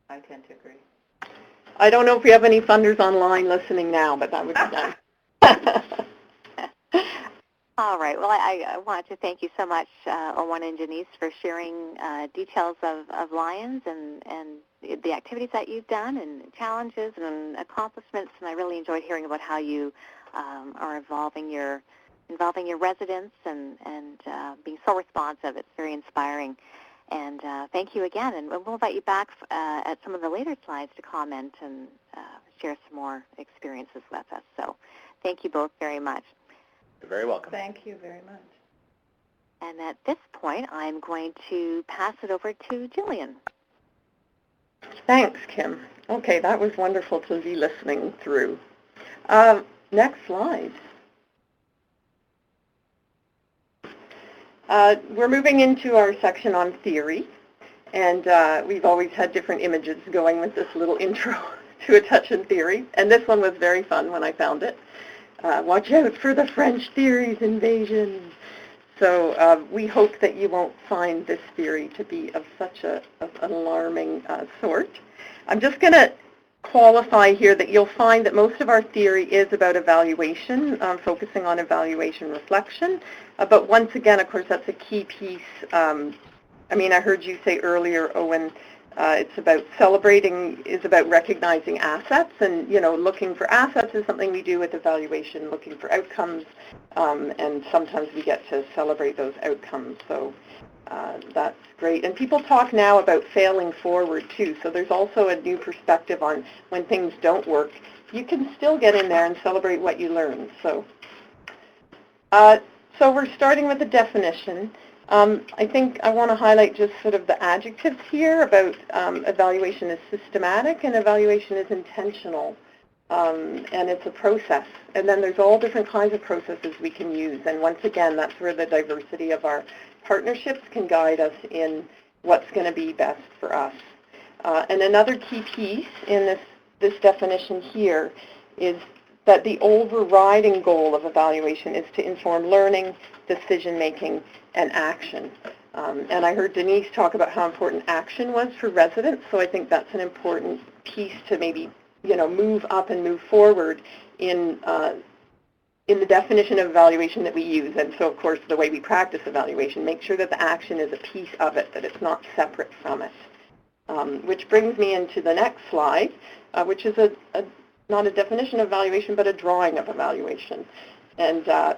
I tend to agree. I don't know if we have any funders online listening now, but that would be nice. All right. Well, I want to thank you so much, Owen and Denise, for sharing details of Lions and the activities that you've done and challenges and accomplishments. And I really enjoyed hearing about how you are involving your residents and being so responsive. It's very inspiring. And thank you again. And we'll invite you back at some of the later slides to comment and share some more experiences with us. So thank you both very much. You're very welcome. Thank you very much. And at this point, I'm going to pass it over to Jillian. Thanks, Kim. Okay, that was wonderful to be listening through. Next slide. We're moving into our section on theory, and we've always had different images going with this little intro to A Touch in Theory, and this one was very fun when I found it. Watch out for the French theory's invasion. So we hope that you won't find this theory to be of such an alarming sort. I'm just going to qualify here that you'll find that most of our theory is about evaluation, focusing on evaluation reflection. But once again, of course, that's a key piece. I mean, I heard you say earlier, Owen, It's about celebrating, is about recognizing assets, and looking for assets is something we do with evaluation, looking for outcomes, and sometimes we get to celebrate those outcomes. So that's great. And people talk now about failing forward too. So there's also a new perspective on when things don't work. You can still get in there and celebrate what you learned. So we're starting with a definition. I think I want to highlight just sort of the adjectives here about evaluation is systematic and evaluation is intentional, and it's a process. And then there's all different kinds of processes we can use. And once again, that's where the diversity of our partnerships can guide us in what's going to be best for us. And another key piece in this definition here is that the overriding goal of evaluation is to inform learning, decision-making, and action. And I heard Denise talk about how important action was for residents, so I think that's an important piece to maybe, move up and move forward in the definition of evaluation that we use. And so, of course, the way we practice evaluation, make sure that the action is a piece of it, that it's not separate from it. Which brings me into the next slide, which is not a definition of evaluation, but a drawing of evaluation. And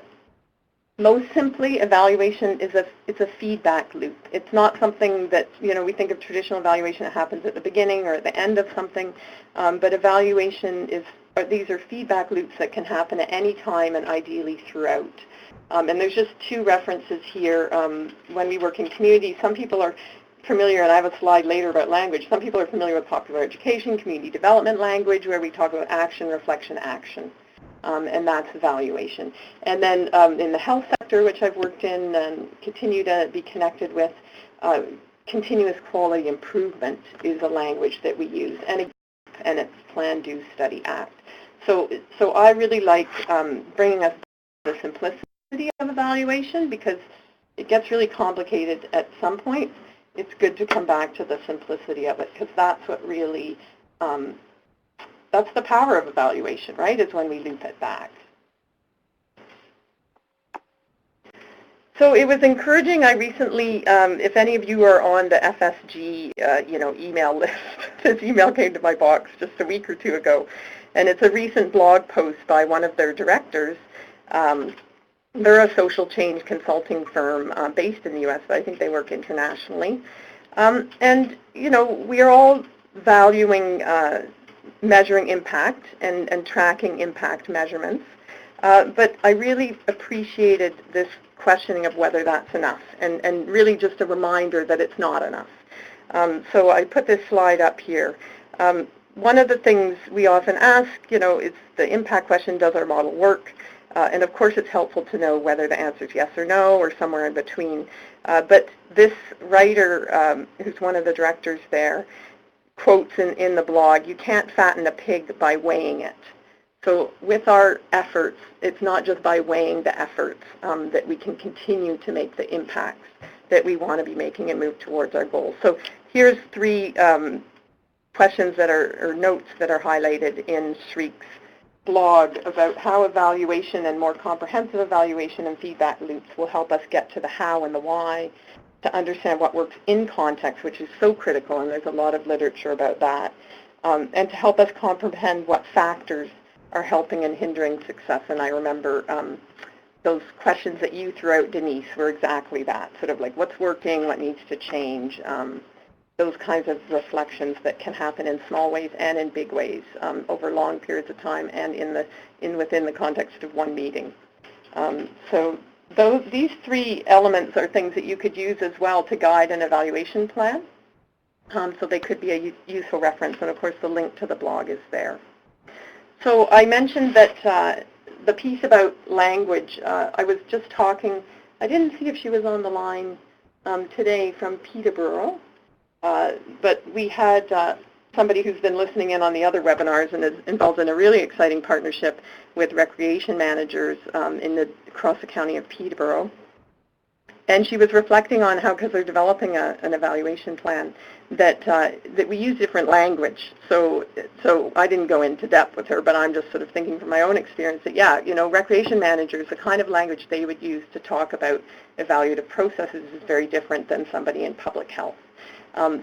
most simply, evaluation is it's a feedback loop. It's not something that, we think of traditional evaluation that happens at the beginning or at the end of something, but evaluation these are feedback loops that can happen at any time and ideally throughout. And there's just two references here. When we work in communities, some people are familiar, and I have a slide later about language, some people are familiar with popular education, community development language, where we talk about action, reflection, action. And that's evaluation. And then in the health sector, which I've worked in and continue to be connected with, continuous quality improvement is a language that we use, and it's Plan, Do, Study, Act. So I really like bringing us the simplicity of evaluation, because it gets really complicated at some point. It's good to come back to the simplicity of it, because that's what really that's the power of evaluation, right, is when we loop it back. So it was encouraging. I recently, if any of you are on the FSG, email list, this email came to my box just a week or two ago, and it's a recent blog post by one of their directors. They're a social change consulting firm based in the U.S., but I think they work internationally. And, we are all valuing measuring impact and tracking impact measurements. But I really appreciated this questioning of whether that's enough, and really just a reminder that it's not enough. So I put this slide up here. One of the things we often ask, is the impact question, does our model work? And of course it's helpful to know whether the answer is yes or no, or somewhere in between. But this writer, who's one of the directors there, quotes in the blog, you can't fatten a pig by weighing it. So with our efforts, it's not just by weighing the efforts that we can continue to make the impacts that we want to be making and move towards our goals. So here's three questions that or notes that are highlighted in Shrik's blog about how evaluation and more comprehensive evaluation and feedback loops will help us get to the how and the why, to understand what works in context, which is so critical, and there's a lot of literature about that, and to help us comprehend what factors are helping and hindering success. And I remember those questions that you threw out, Denise, were exactly that, sort of like what's working, what needs to change, those kinds of reflections that can happen in small ways and in big ways over long periods of time and within the context of one meeting. So these three elements are things that you could use as well to guide an evaluation plan. So they could be a useful reference, and of course the link to the blog is there. So I mentioned that the piece about language, I was just talking, I didn't see if she was on the line today from Peterborough, but we had somebody who's been listening in on the other webinars and is involved in a really exciting partnership with recreation managers across the county of Peterborough. And she was reflecting on how, because they're developing an evaluation plan, that we use different language. So I didn't go into depth with her, but I'm just sort of thinking from my own experience that, yeah, recreation managers, the kind of language they would use to talk about evaluative processes is very different than somebody in public health.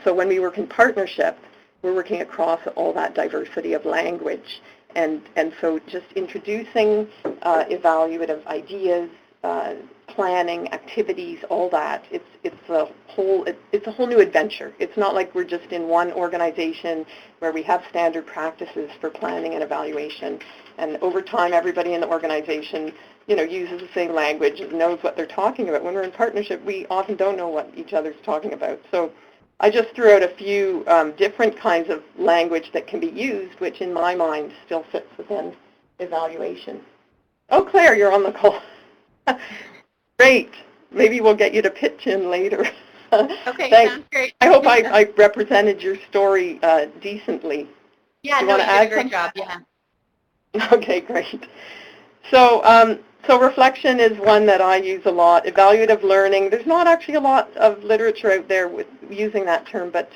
So when we work in partnership, we're working across all that diversity of language. And so just introducing evaluative ideas, planning, activities, all that, it's a whole new adventure. It's not like we're just in one organization where we have standard practices for planning and evaluation, and over time everybody in the organization, uses the same language and knows what they're talking about. When we're in partnership, we often don't know what each other's talking about. So I just threw out a few different kinds of language that can be used, which in my mind still fits within evaluation. Oh, Claire, you're on the call. Great. Maybe we'll get you to pitch in later. Okay, Thanks. sounds great. I hope I represented your story decently. Yeah, you no, you did a great something? job, yeah. Okay, great. So, so reflection is one that I use a lot. Evaluative learning, there's not actually a lot of literature out there with using that term, but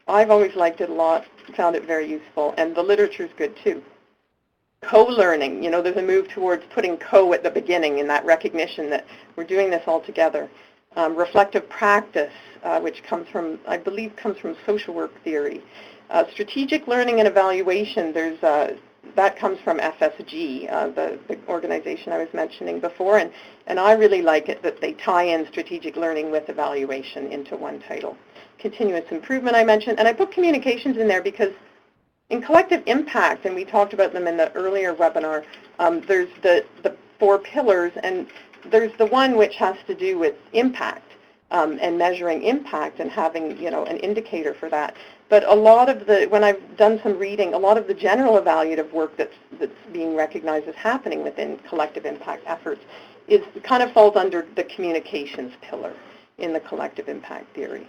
I've always liked it a lot, found it very useful, and the literature's good too. Co-learning, there's a move towards putting co at the beginning in that recognition that we're doing this all together. Reflective practice, which I believe comes from social work theory. Strategic learning and evaluation, that comes from FSG, the organization I was mentioning before, and I really like it that they tie in strategic learning with evaluation into one title. Continuous improvement I mentioned, and I put communications in there because in collective impact, and we talked about them in the earlier webinar, there's the 4 pillars, and there's the one which has to do with impact and measuring impact and having, an indicator for that. But a lot of when I've done some reading, a lot of the general evaluative work that's being recognized as happening within collective impact efforts kind of falls under the communications pillar in the collective impact theory.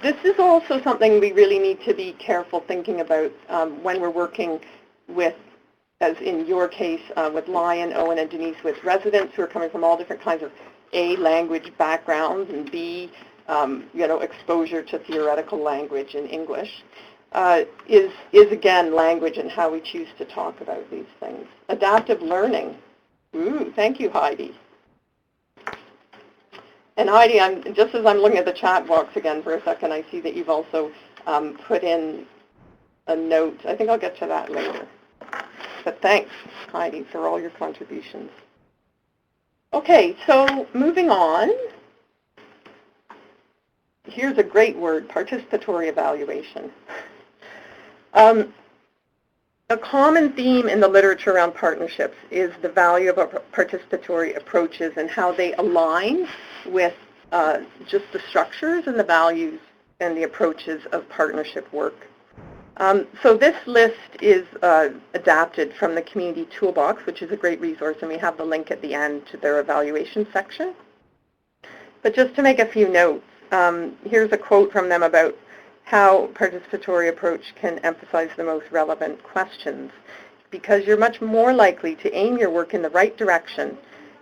This is also something we really need to be careful thinking about when we're working with, as in your case, with Lion, Owen, and Denise, with residents who are coming from all different kinds of A, language backgrounds, and B, exposure to theoretical language in English, is again language and how we choose to talk about these things. Adaptive learning. Ooh, thank you, Heidi. And Heidi, just as I'm looking at the chat box again for a second, I see that you've also put in a note. I think I'll get to that later. But thanks, Heidi, for all your contributions. Okay, so moving on. Here's a great word, participatory evaluation. A common theme in the literature around partnerships is the value of participatory approaches and how they align with just the structures and the values and the approaches of partnership work. So this list is adapted from the Community Toolbox, which is a great resource, and we have the link at the end to their evaluation section. But just to make a few notes, here's a quote from them about how participatory approach can emphasize the most relevant questions, because you're much more likely to aim your work in the right direction,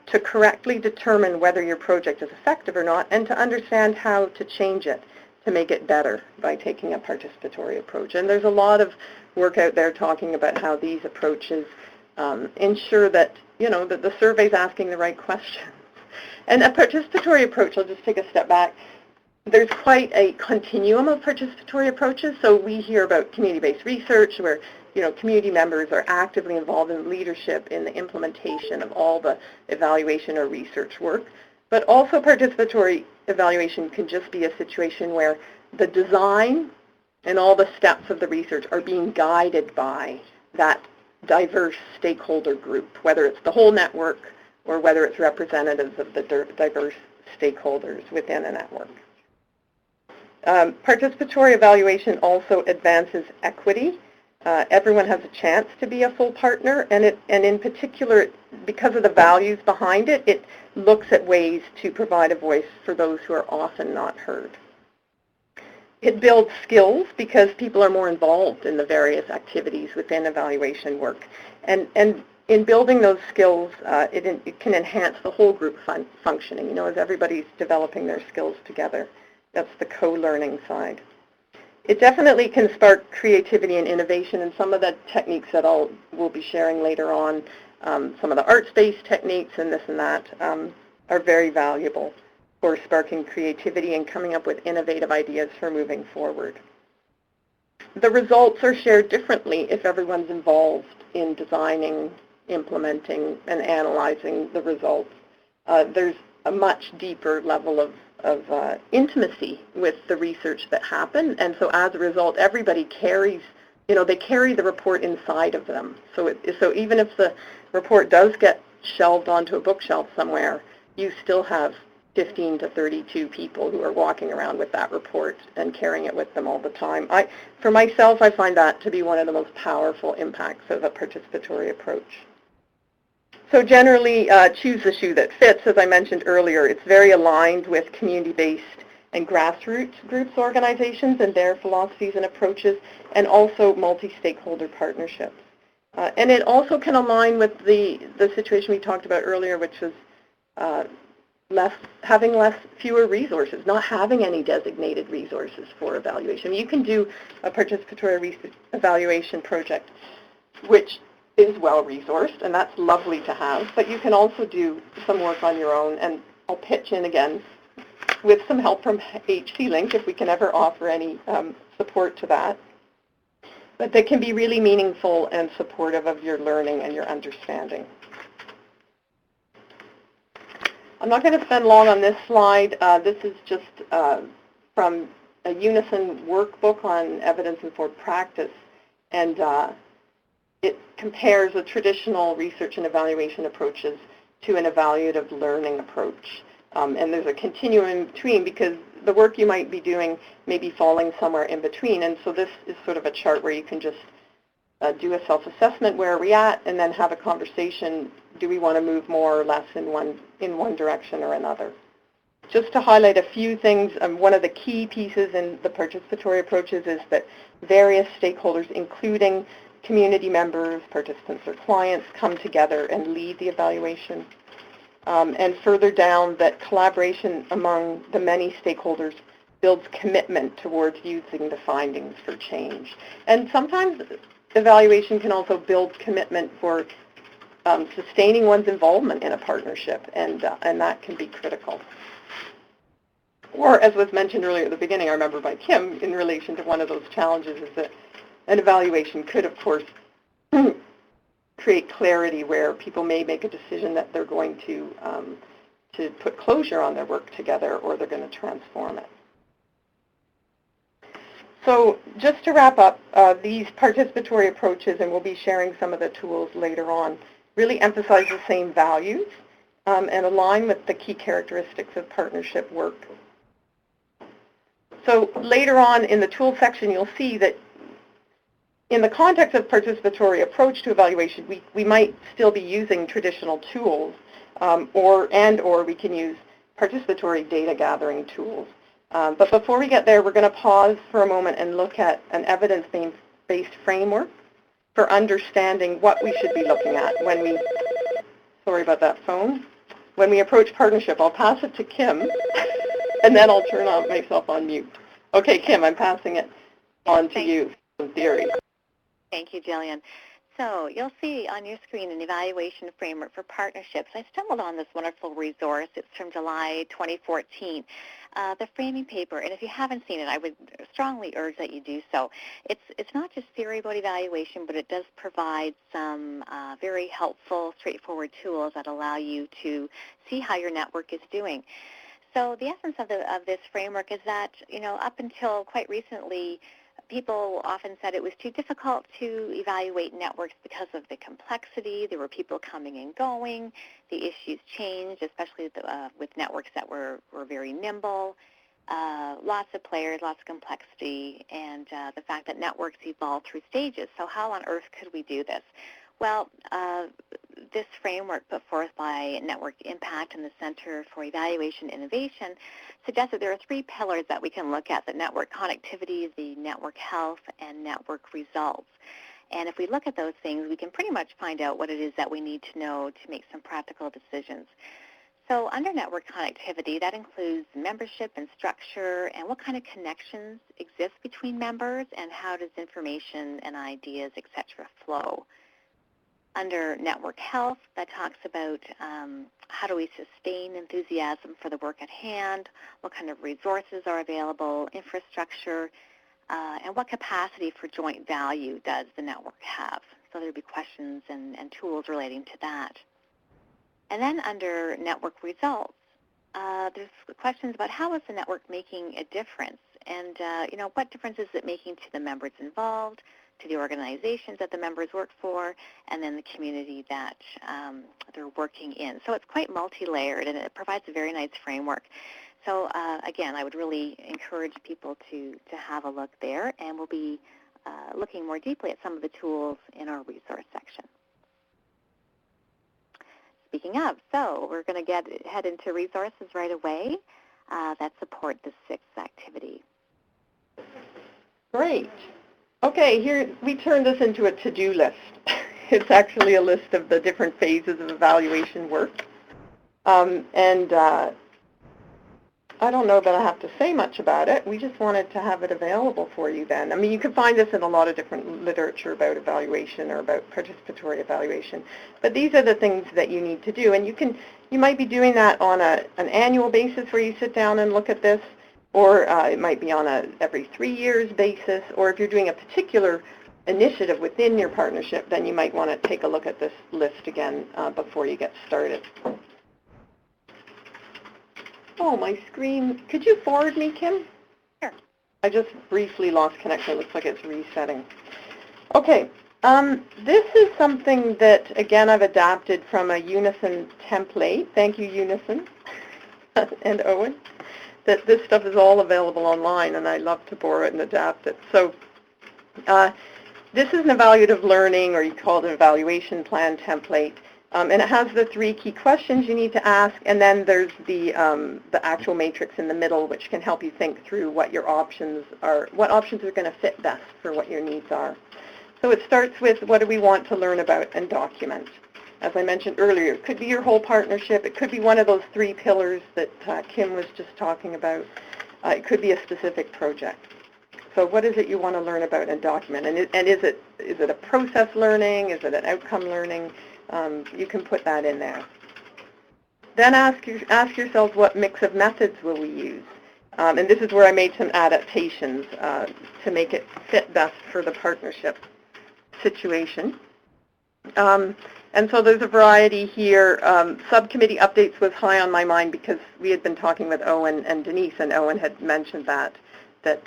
to correctly determine whether your project is effective or not, and to understand how to change it to make it better by taking a participatory approach. And there's a lot of work out there talking about how these approaches ensure that, that the survey's asking the right questions. And a participatory approach, I'll just take a step back, there's quite a continuum of participatory approaches. So we hear about community-based research where, community members are actively involved in leadership in the implementation of all the evaluation or research work. But also participatory evaluation can just be a situation where the design and all the steps of the research are being guided by that diverse stakeholder group, whether it's the whole network or whether it's representatives of the diverse stakeholders within a network. Participatory evaluation also advances equity. Everyone has a chance to be a full partner, and in particular, because of the values behind it, it looks at ways to provide a voice for those who are often not heard. It builds skills because people are more involved in the various activities within evaluation work. And in building those skills, it can enhance the whole group functioning, as everybody's developing their skills together. That's the co-learning side. It definitely can spark creativity and innovation, and some of the techniques that we'll be sharing later on, some of the arts-based techniques and this and that, are very valuable. for sparking creativity and coming up with innovative ideas for moving forward. The results are shared differently if everyone's involved in designing, implementing, and analyzing the results. There's a much deeper level of intimacy with the research that happened, and so as a result, everybody carries, they carry the report inside of them. So even if the report does get shelved onto a bookshelf somewhere, you still have 15 to 32 people who are walking around with that report and carrying it with them all the time. For myself, I find that to be one of the most powerful impacts of a participatory approach. So generally, choose the shoe that fits. As I mentioned earlier, it's very aligned with community-based and grassroots groups organizations and their philosophies and approaches, and also multi-stakeholder partnerships. And it also can align with the situation we talked about earlier, which was having fewer resources, not having any designated resources for evaluation. You can do a participatory evaluation project, which is well-resourced, and that's lovely to have, but you can also do some work on your own, and I'll pitch in again with some help from HC Link if we can ever offer any support to that. But that can be really meaningful and supportive of your learning and your understanding. I'm not going to spend long on this slide. This is just from a Unison workbook on evidence-informed practice, and it compares the traditional research and evaluation approaches to an evaluative learning approach. And there's a continuum in between because the work you might be doing may be falling somewhere in between. And so this is sort of a chart where you can just do a self-assessment, where are we at, and then have a conversation. Do we want to move more or less in one direction or another? Just to highlight a few things, one of the key pieces in the participatory approaches is that various stakeholders, including community members, participants, or clients, come together and lead the evaluation. And further down, that collaboration among the many stakeholders builds commitment towards using the findings for change. And sometimes evaluation can also build commitment for sustaining one's involvement in a partnership, and that can be critical. Or, as was mentioned earlier at the beginning, I remember by Kim, in relation to one of those challenges is that an evaluation could, of course, create clarity where people may make a decision that they're going to put closure on their work together, or they're going to transform it. So just to wrap up, these participatory approaches, and we'll be sharing some of the tools later on, really emphasize the same values and align with the key characteristics of partnership work. So later on in the tool section, you'll see that in the context of participatory approach to evaluation, we might still be using traditional tools, or we can use participatory data gathering tools. But before we get there, we're going to pause for a moment and look at an evidence-based framework for understanding what we should be looking at when we, sorry about that phone, when we approach partnership. I'll pass it to Kim, and then I'll turn myself on mute. Okay, Kim, I'm passing it on to you, some theory. Thank you, Jillian. So you'll see on your screen an evaluation framework for partnerships. I stumbled on this wonderful resource. It's from July 2014, the framing paper. And if you haven't seen it, I would strongly urge that you do so. It's not just theory about evaluation, but it does provide some very helpful, straightforward tools that allow you to see how your network is doing. So the essence of this framework is that, up until quite recently, people often said it was too difficult to evaluate networks because of the complexity. There were people coming and going. The issues changed, especially with networks that were very nimble. Lots of players, lots of complexity, and the fact that networks evolve through stages. So how on earth could we do this? Well, this framework put forth by Network Impact and the Center for Evaluation Innovation suggests that there are three pillars that we can look at: the network connectivity, the network health, and network results. And if we look at those things, we can pretty much find out what it is that we need to know to make some practical decisions. So under network connectivity, that includes membership and structure, and what kind of connections exist between members, and how does information and ideas, et cetera, flow. Under network health, that talks about how do we sustain enthusiasm for the work at hand, what kind of resources are available, infrastructure, and what capacity for joint value does the network have. So there would be questions and tools relating to that. And then under network results, there's questions about how is the network making a difference, and what difference is it making to the members involved, to the organizations that the members work for, and then the community that they're working in. So it's quite multi-layered, and it provides a very nice framework. So again, I would really encourage people to have a look there, and we'll be looking more deeply at some of the tools in our resource section. Speaking of, so we're going to head into resources right away that support the sixth activity. Great. Okay, here we turn this into a to-do list. It's actually a list of the different phases of evaluation work. I don't know that I have to say much about it. We just wanted to have it available for you then. I mean, you can find this in a lot of different literature about evaluation or about participatory evaluation. But these are the things that you need to do. And you might be doing that on an annual basis where you sit down and look at this, or it might be on a every 3 years basis, or if you're doing a particular initiative within your partnership, then you might want to take a look at this list again before you get started. Oh, my screen. Could you forward me, Kim? Sure. I just briefly lost connection. It looks like it's resetting. Okay. This is something that, again, I've adapted from a Unison template. Thank you, Unison and Owen. That this stuff is all available online, and I love to borrow it and adapt it. So this is an evaluative learning, or you call it an evaluation plan template. And it has the 3 key questions you need to ask, and then there's the actual matrix in the middle, which can help you think through what your options are, what options are going to fit best for what your needs are. So it starts with what do we want to learn about and document. As I mentioned earlier, it could be your whole partnership. It could be one of those 3 pillars that Kim was just talking about. It could be a specific project. So what is it you want to learn about and document? And is it a process learning? Is it an outcome learning? You can put that in there. Then ask yourselves what mix of methods will we use. And this is where I made some adaptations to make it fit best for the partnership situation. And so there's a variety here. Subcommittee updates was high on my mind because we had been talking with Owen and Denise, and Owen had mentioned that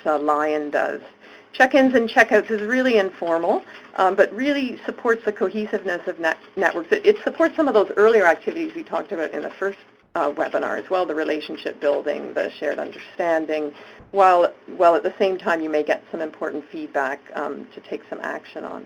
Lion does. Check-ins and check-outs is really informal, but really supports the cohesiveness of networks. It supports some of those earlier activities we talked about in the first webinar as well, the relationship building, the shared understanding, while at the same time you may get some important feedback to take some action on.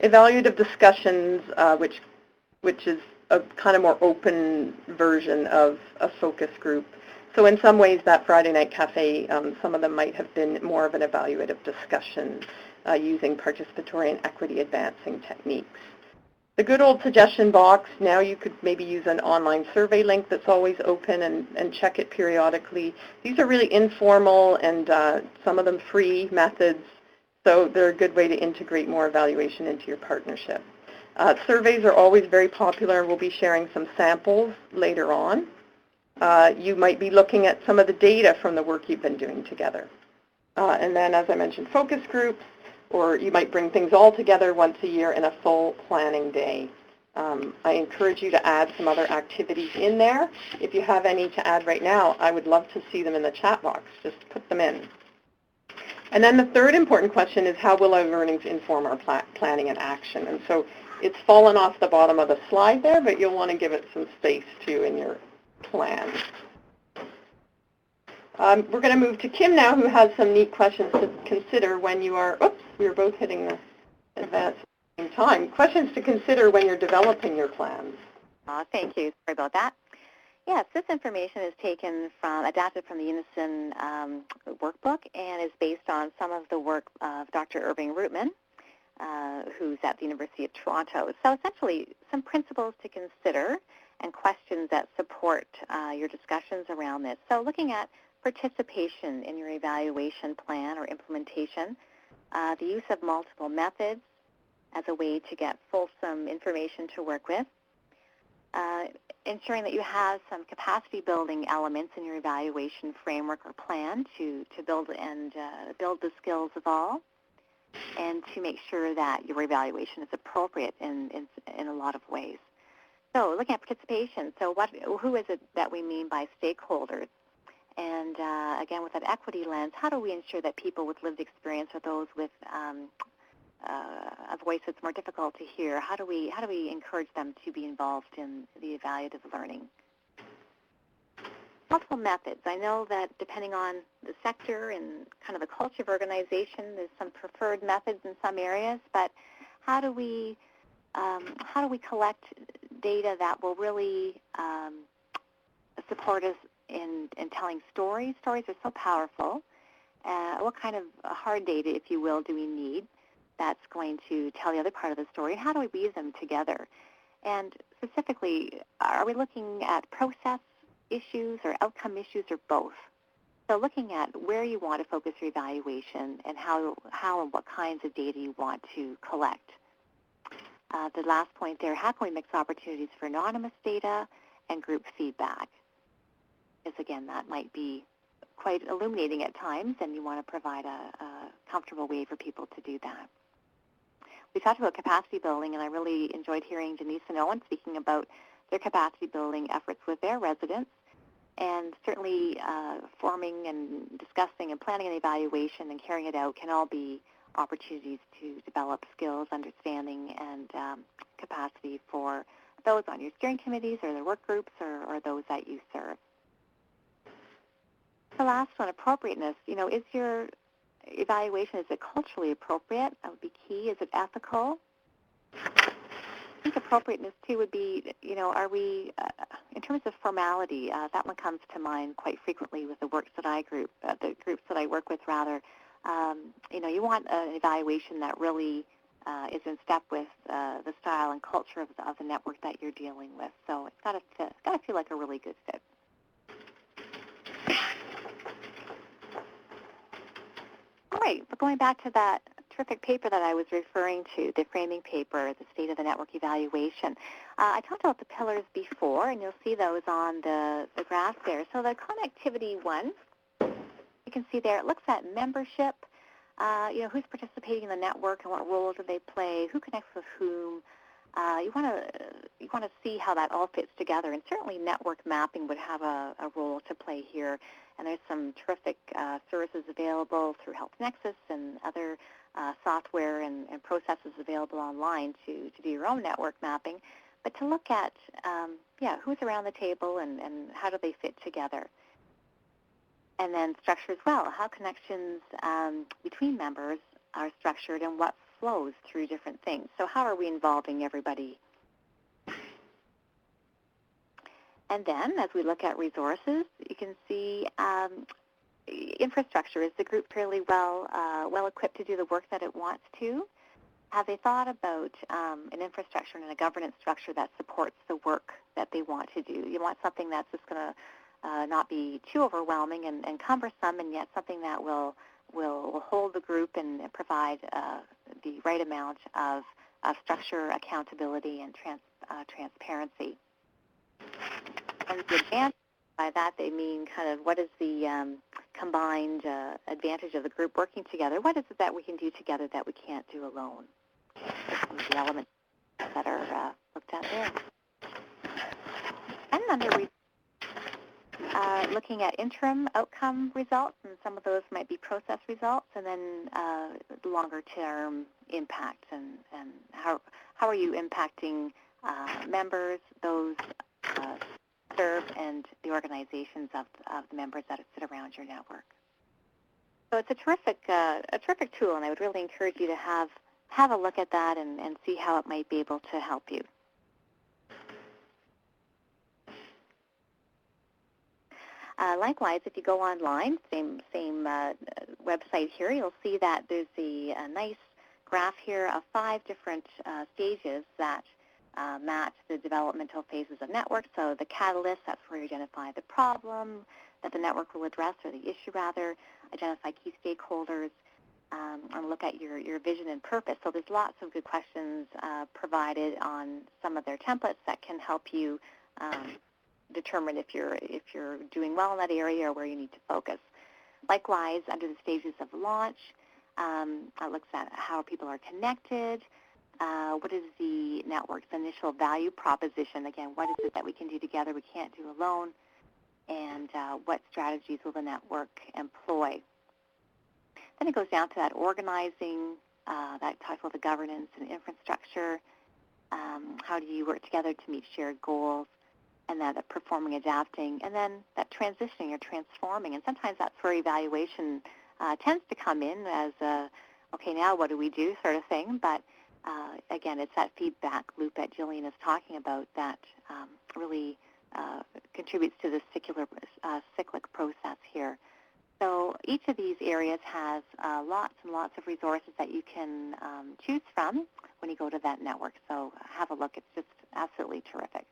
Evaluative discussions, which is a kind of more open version of a focus group. So in some ways, that Friday Night Cafe, some of them might have been more of an evaluative discussion using participatory and equity advancing techniques. The good old suggestion box, now you could maybe use an online survey link that's always open and check it periodically. These are really informal and some of them free methods, so they're a good way to integrate more evaluation into your partnership. Surveys are always very popular, and we'll be sharing some samples later on. You might be looking at some of the data from the work you've been doing together. And then, as I mentioned, focus groups, or you might bring things all together once a year in a full planning day. I encourage you to add some other activities in there. If you have any to add right now, I would love to see them in the chat box. Just put them in. And then the third important question is, how will our learnings inform our planning and action? And so it's fallen off the bottom of the slide there, but you'll want to give it some space too in your plan. We're going to move to Kim now, who has some neat questions to consider when you are, oops, we were both hitting the advance at the same time. Questions to consider when you're developing your plans. Thank you. Sorry about that. Yes, this information is adapted from the Unison workbook and is based on some of the work of Dr. Irving Rootman, who's at the University of Toronto. So essentially, some principles to consider and questions that support your discussions around this. So looking at participation in your evaluation plan or implementation, the use of multiple methods, as a way to get fulsome information to work with. Ensuring that you have some capacity building elements in your evaluation framework or plan to build build the skills of all, and to make sure that your evaluation is appropriate in a lot of ways. So looking at participation, so who is it that we mean by stakeholders? And again, with that equity lens, how do we ensure that people with lived experience or those with a voice that's more difficult to hear, how do we encourage them to be involved in the evaluative learning? Multiple methods. I know that depending on the sector and kind of the culture of organization, there's some preferred methods in some areas, but how do we collect data that will really support us in telling stories? Stories are so powerful. What kind of hard data, if you will, do we need that's going to tell the other part of the story? And how do we weave them together? And specifically, are we looking at process issues or outcome issues or both? So looking at where you want to focus your evaluation and how and what kinds of data you want to collect. The last point there, how can we mix opportunities for anonymous data and group feedback? Because again, that might be quite illuminating at times, and you want to provide a comfortable way for people to do that. We talked about capacity building, and I really enjoyed hearing Denise and Owen speaking about their capacity building efforts with their residents, and certainly forming and discussing and planning an evaluation and carrying it out can all be opportunities to develop skills, understanding, and capacity for those on your steering committees or their work groups or those that you serve. The last one, appropriateness. Is your evaluation, is it culturally appropriate? That would be key. Is it ethical? I think appropriateness, too, would be, are we, in terms of formality, that one comes to mind quite frequently with the groups that I work with, rather. You want an evaluation that really is in step with the style and culture of the network that you're dealing with. So it's got to feel like a really good fit. All right, but going back to that terrific paper that I was referring to, the framing paper, the State of the Network Evaluation. I talked about the pillars before, and you'll see those on the graph there. So the connectivity one, you can see there, it looks at membership, who's participating in the network and what role do they play, who connects with whom. You want to see how that all fits together, and certainly network mapping would have a role to play here. And there's some terrific services available through Health Nexus and other software and processes available online to do your own network mapping, but to look at who's around the table and how do they fit together. And then structure as well, how connections between members are structured and what flows through different things. So how are we involving everybody? And then as we look at resources, you can see infrastructure. Is the group fairly well equipped to do the work that it wants to? Have they thought about an infrastructure and a governance structure that supports the work that they want to do? You want something that's just going to not be too overwhelming and cumbersome, and yet something that will hold the group and provide the right amount of structure, accountability, and transparency. And the advantage, by that they mean kind of what is the combined advantage of the group working together? What is it that we can do together that we can't do alone? Some of the elements that are looked at there. And under looking at interim outcome results, and some of those might be process results, and then longer-term impact, and how are you impacting members, those serve, and the organizations of the members that sit around your network. So it's a terrific tool, and I would really encourage you to have a look at that and see how it might be able to help you. Likewise, if you go online, same website here, you'll see that there's a nice graph here of 5 different stages that match the developmental phases of networks. So the catalyst, that's where you identify the problem that the network will address, or the issue rather, identify key stakeholders, and look at your vision and purpose. So there's lots of good questions provided on some of their templates that can help you determine if you're doing well in that area or where you need to focus. Likewise, under the stages of launch, it looks at how people are connected, what is the network's initial value proposition, again, what is it that we can do together we can't do alone, and what strategies will the network employ. Then it goes down to that organizing, that type of the governance and infrastructure, how do you work together to meet shared goals, and that performing, adapting, and then that transitioning or transforming. And sometimes that's where evaluation tends to come in as a, okay, now what do we do sort of thing. But again, it's that feedback loop that Jillian is talking about that really contributes to the cyclic process here. So each of these areas has lots and lots of resources that you can choose from when you go to that network. So have a look. It's just absolutely terrific.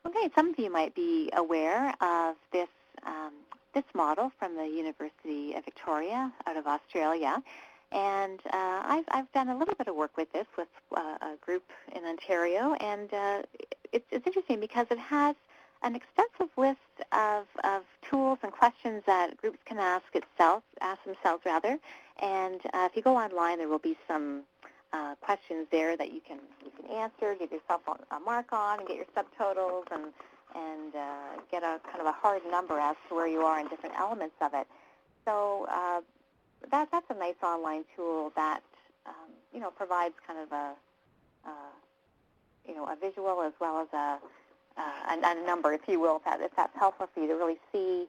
Okay, some of you might be aware of this model from the University of Victoria out of Australia. And I've done a little bit of work with this with a group in Ontario, and it's interesting because it has an extensive list of tools and questions that groups can ask themselves. And if you go online, there will be some questions there that you can answer, give yourself a mark on, and get your subtotals, and get a kind of a hard number as to where you are in different elements of it. So that's a nice online tool that provides kind of a visual as well as a number, if you will, if that's helpful for you to really see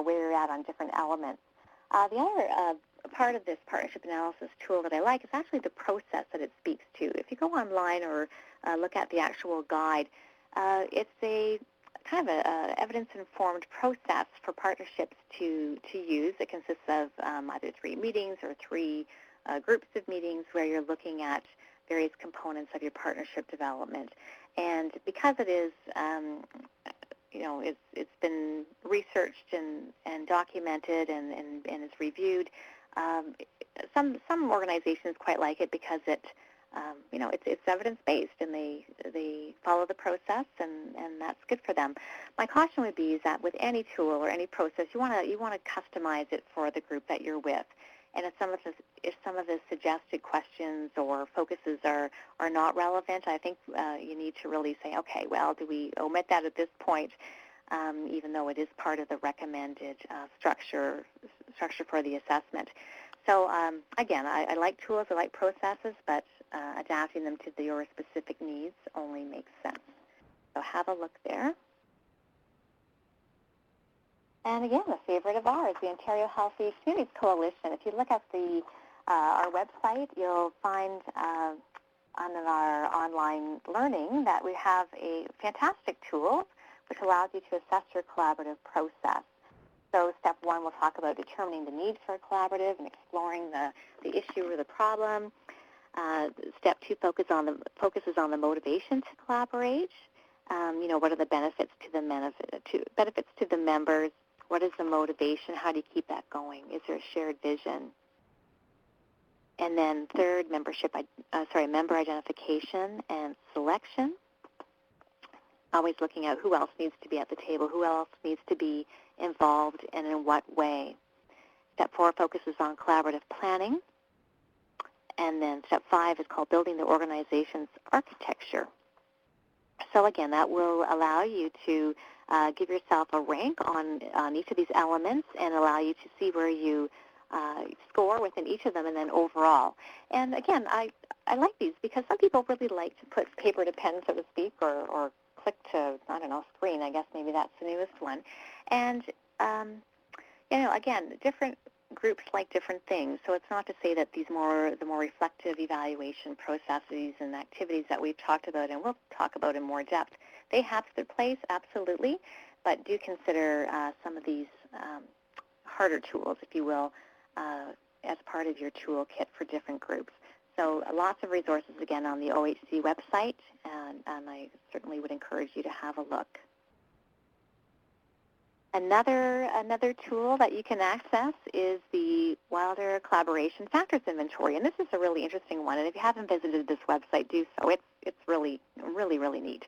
where you're at on different elements. The other part of this partnership analysis tool that I like is actually the process that it speaks to. If you go online or look at the actual guide, it's a kind of a evidence-informed process for partnerships to use. It consists of either 3 meetings or 3 groups of meetings where you're looking at various components of your partnership development. And because it is, it's been researched and documented and is reviewed, some organizations quite like it because it's evidence-based, and they follow the process, and that's good for them. My caution would be is that with any tool or any process, you want to customize it for the group that you're with. And if some of the suggested questions or focuses are not relevant, I think you need to really say, okay, well, do we omit that at this point, even though it is part of the recommended structure for the assessment. So again, I like tools, I like processes, but adapting them to your specific needs only makes sense. So have a look there. And again, a favorite of ours, the Ontario Healthy Communities Coalition. If you look at our website, you'll find on our online learning that we have a fantastic tool which allows you to assess your collaborative process. So step 1, we'll talk about determining the need for a collaborative and exploring the issue or the problem. Step 2 focuses on the motivation to collaborate. What are the benefits to the members? What is the motivation? How do you keep that going? Is there a shared vision? And then third, member identification and selection. Always looking at who else needs to be at the table, who else needs to be involved, and in what way. Step 4 focuses on collaborative planning. And then step 5 is called building the organization's architecture. So again, that will allow you to give yourself a rank on each of these elements and allow you to see where you score within each of them and then overall. And again, I like these because some people really like to put paper to pen, so to speak, or click to, screen. I guess maybe that's the newest one. And, again, different groups like different things. So it's not to say that the more reflective evaluation processes and activities that we've talked about and we'll talk about in more depth, they have their place, absolutely, but do consider some of these harder tools, if you will, as part of your toolkit for different groups. So lots of resources, again, on the OHC website, and I certainly would encourage you to have a look. Another tool that you can access is the Wilder Collaboration Factors Inventory, and this is a really interesting one. And if you haven't visited this website, do so. It's really neat.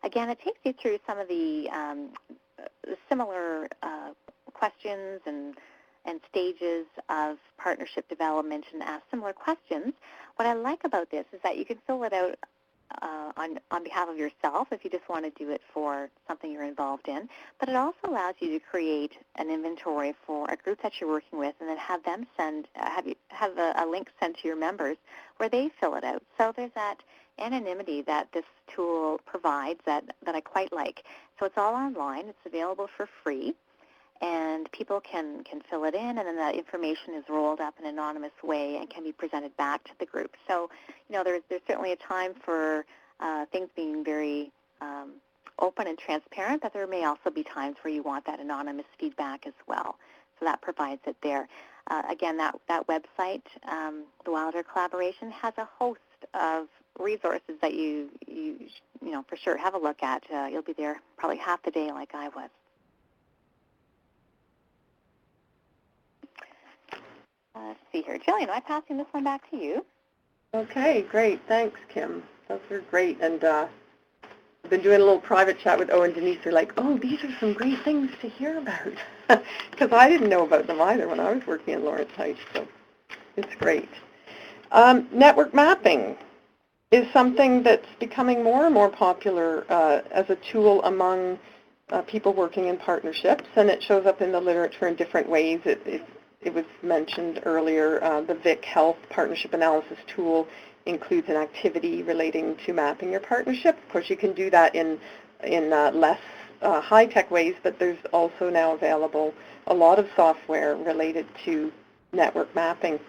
Again, it takes you through some of the similar questions and stages of partnership development and ask similar questions. What I like about this is that you can fill it out on behalf of yourself if you just want to do it for something you're involved in, but it also allows you to create an inventory for a group that you're working with and then have them have a link sent to your members where they fill it out. So there's that anonymity that this tool provides that I quite like. So it's all online. It's available for free, and people can fill it in, and then that information is rolled up in an anonymous way and can be presented back to the group. So, there's certainly a time for things being very open and transparent, but there may also be times where you want that anonymous feedback as well. So that provides it there. Again, that website, the Wilder Collaboration, has a host of resources that you for sure have a look at. You'll be there probably half the day like I was. Let's see here. Jillian, am I passing this one back to you? Okay, great. Thanks, Kim. Those are great. And I've been doing a little private chat with Owen and Denise. They're like, oh, these are some great things to hear about. Because I didn't know about them either when I was working in Lawrence Heights. So it's great. Network mapping is something that's becoming more and more popular as a tool among people working in partnerships. And it shows up in the literature in different ways. It was mentioned earlier, the Vic Health Partnership Analysis Tool includes an activity relating to mapping your partnership. Of course, you can do that in less high-tech ways, but there's also now available a lot of software related to network mapping.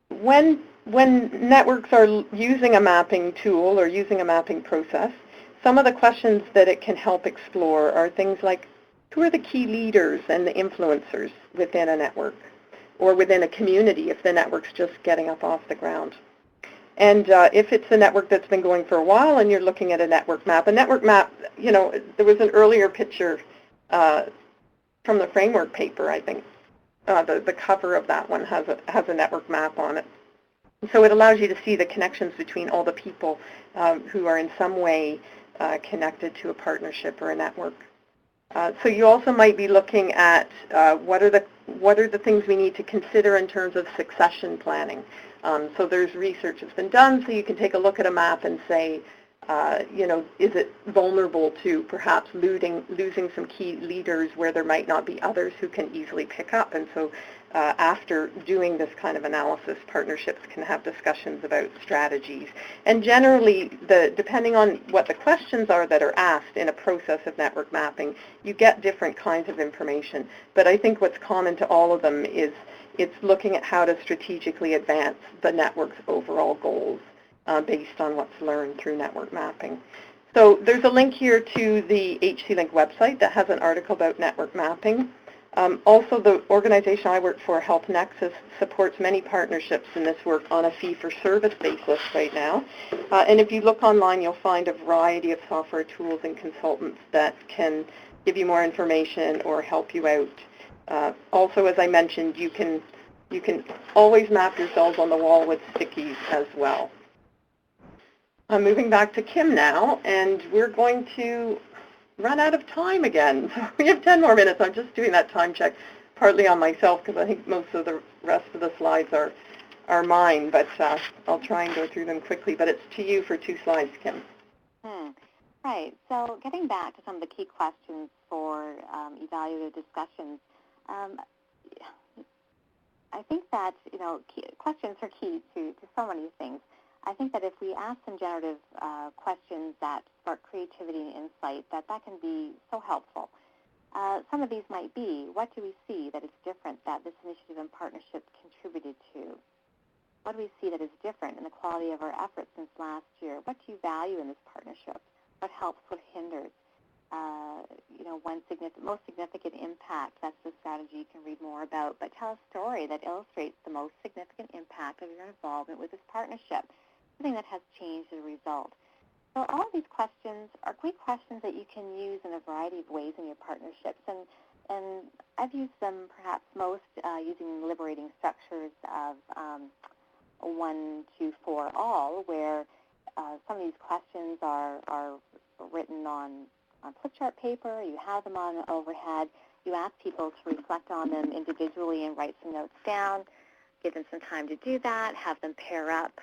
When networks are using a mapping tool or using a mapping process, some of the questions that it can help explore are things like, who are the key leaders and the influencers within a network or within a community if the network's just getting up off the ground? And if it's a network that's been going for a while and you're looking at a network map, there was an earlier picture from the framework paper, I think. The cover of that one has a network map on it. So it allows you to see the connections between all the people who are in some way connected to a partnership or a network. So you also might be looking at what are the things we need to consider in terms of succession planning. So there's research that's been done, so you can take a look at a map and say, is it vulnerable to perhaps losing some key leaders where there might not be others who can easily pick up? And so after doing this kind of analysis, partnerships can have discussions about strategies. And generally, depending on what the questions are that are asked in a process of network mapping, you get different kinds of information. But I think what's common to all of them is it's looking at how to strategically advance the network's overall goals based on what's learned through network mapping. So there's a link here to the HC-Link website that has an article about network mapping. Also, the organization I work for, Health Nexus, supports many partnerships in this work on a fee-for-service basis right now. And if you look online, you'll find a variety of software tools and consultants that can give you more information or help you out. Also, as I mentioned, you can always map yourselves on the wall with stickies as well. I'm moving back to Kim now, and we're going to run out of time again. So we have 10 more minutes. I'm just doing that time check partly on myself because I think most of the rest of the slides are mine, but I'll try and go through them quickly. But it's to you for 2 slides, Kim. Right. So getting back to some of the key questions for evaluative discussions, I think that questions are key to so many things. I think that if we ask some generative questions that spark creativity and insight, that can be so helpful. Some of these might be, what do we see that is different that this initiative and partnership contributed to? What do we see that is different in the quality of our efforts since last year? What do you value in this partnership? What helps, what hinders? One most significant impact, that's the strategy you can read more about, but tell a story that illustrates the most significant impact of your involvement with this partnership, something that has changed as a result. So all of these questions are great questions that you can use in a variety of ways in your partnerships, and I've used them perhaps most using liberating structures of 1, 2, 4, all, where some of these questions are written on flip chart paper. You have them on overhead. You ask people to reflect on them individually and write some notes down. Give them some time to do that. Have them pair up.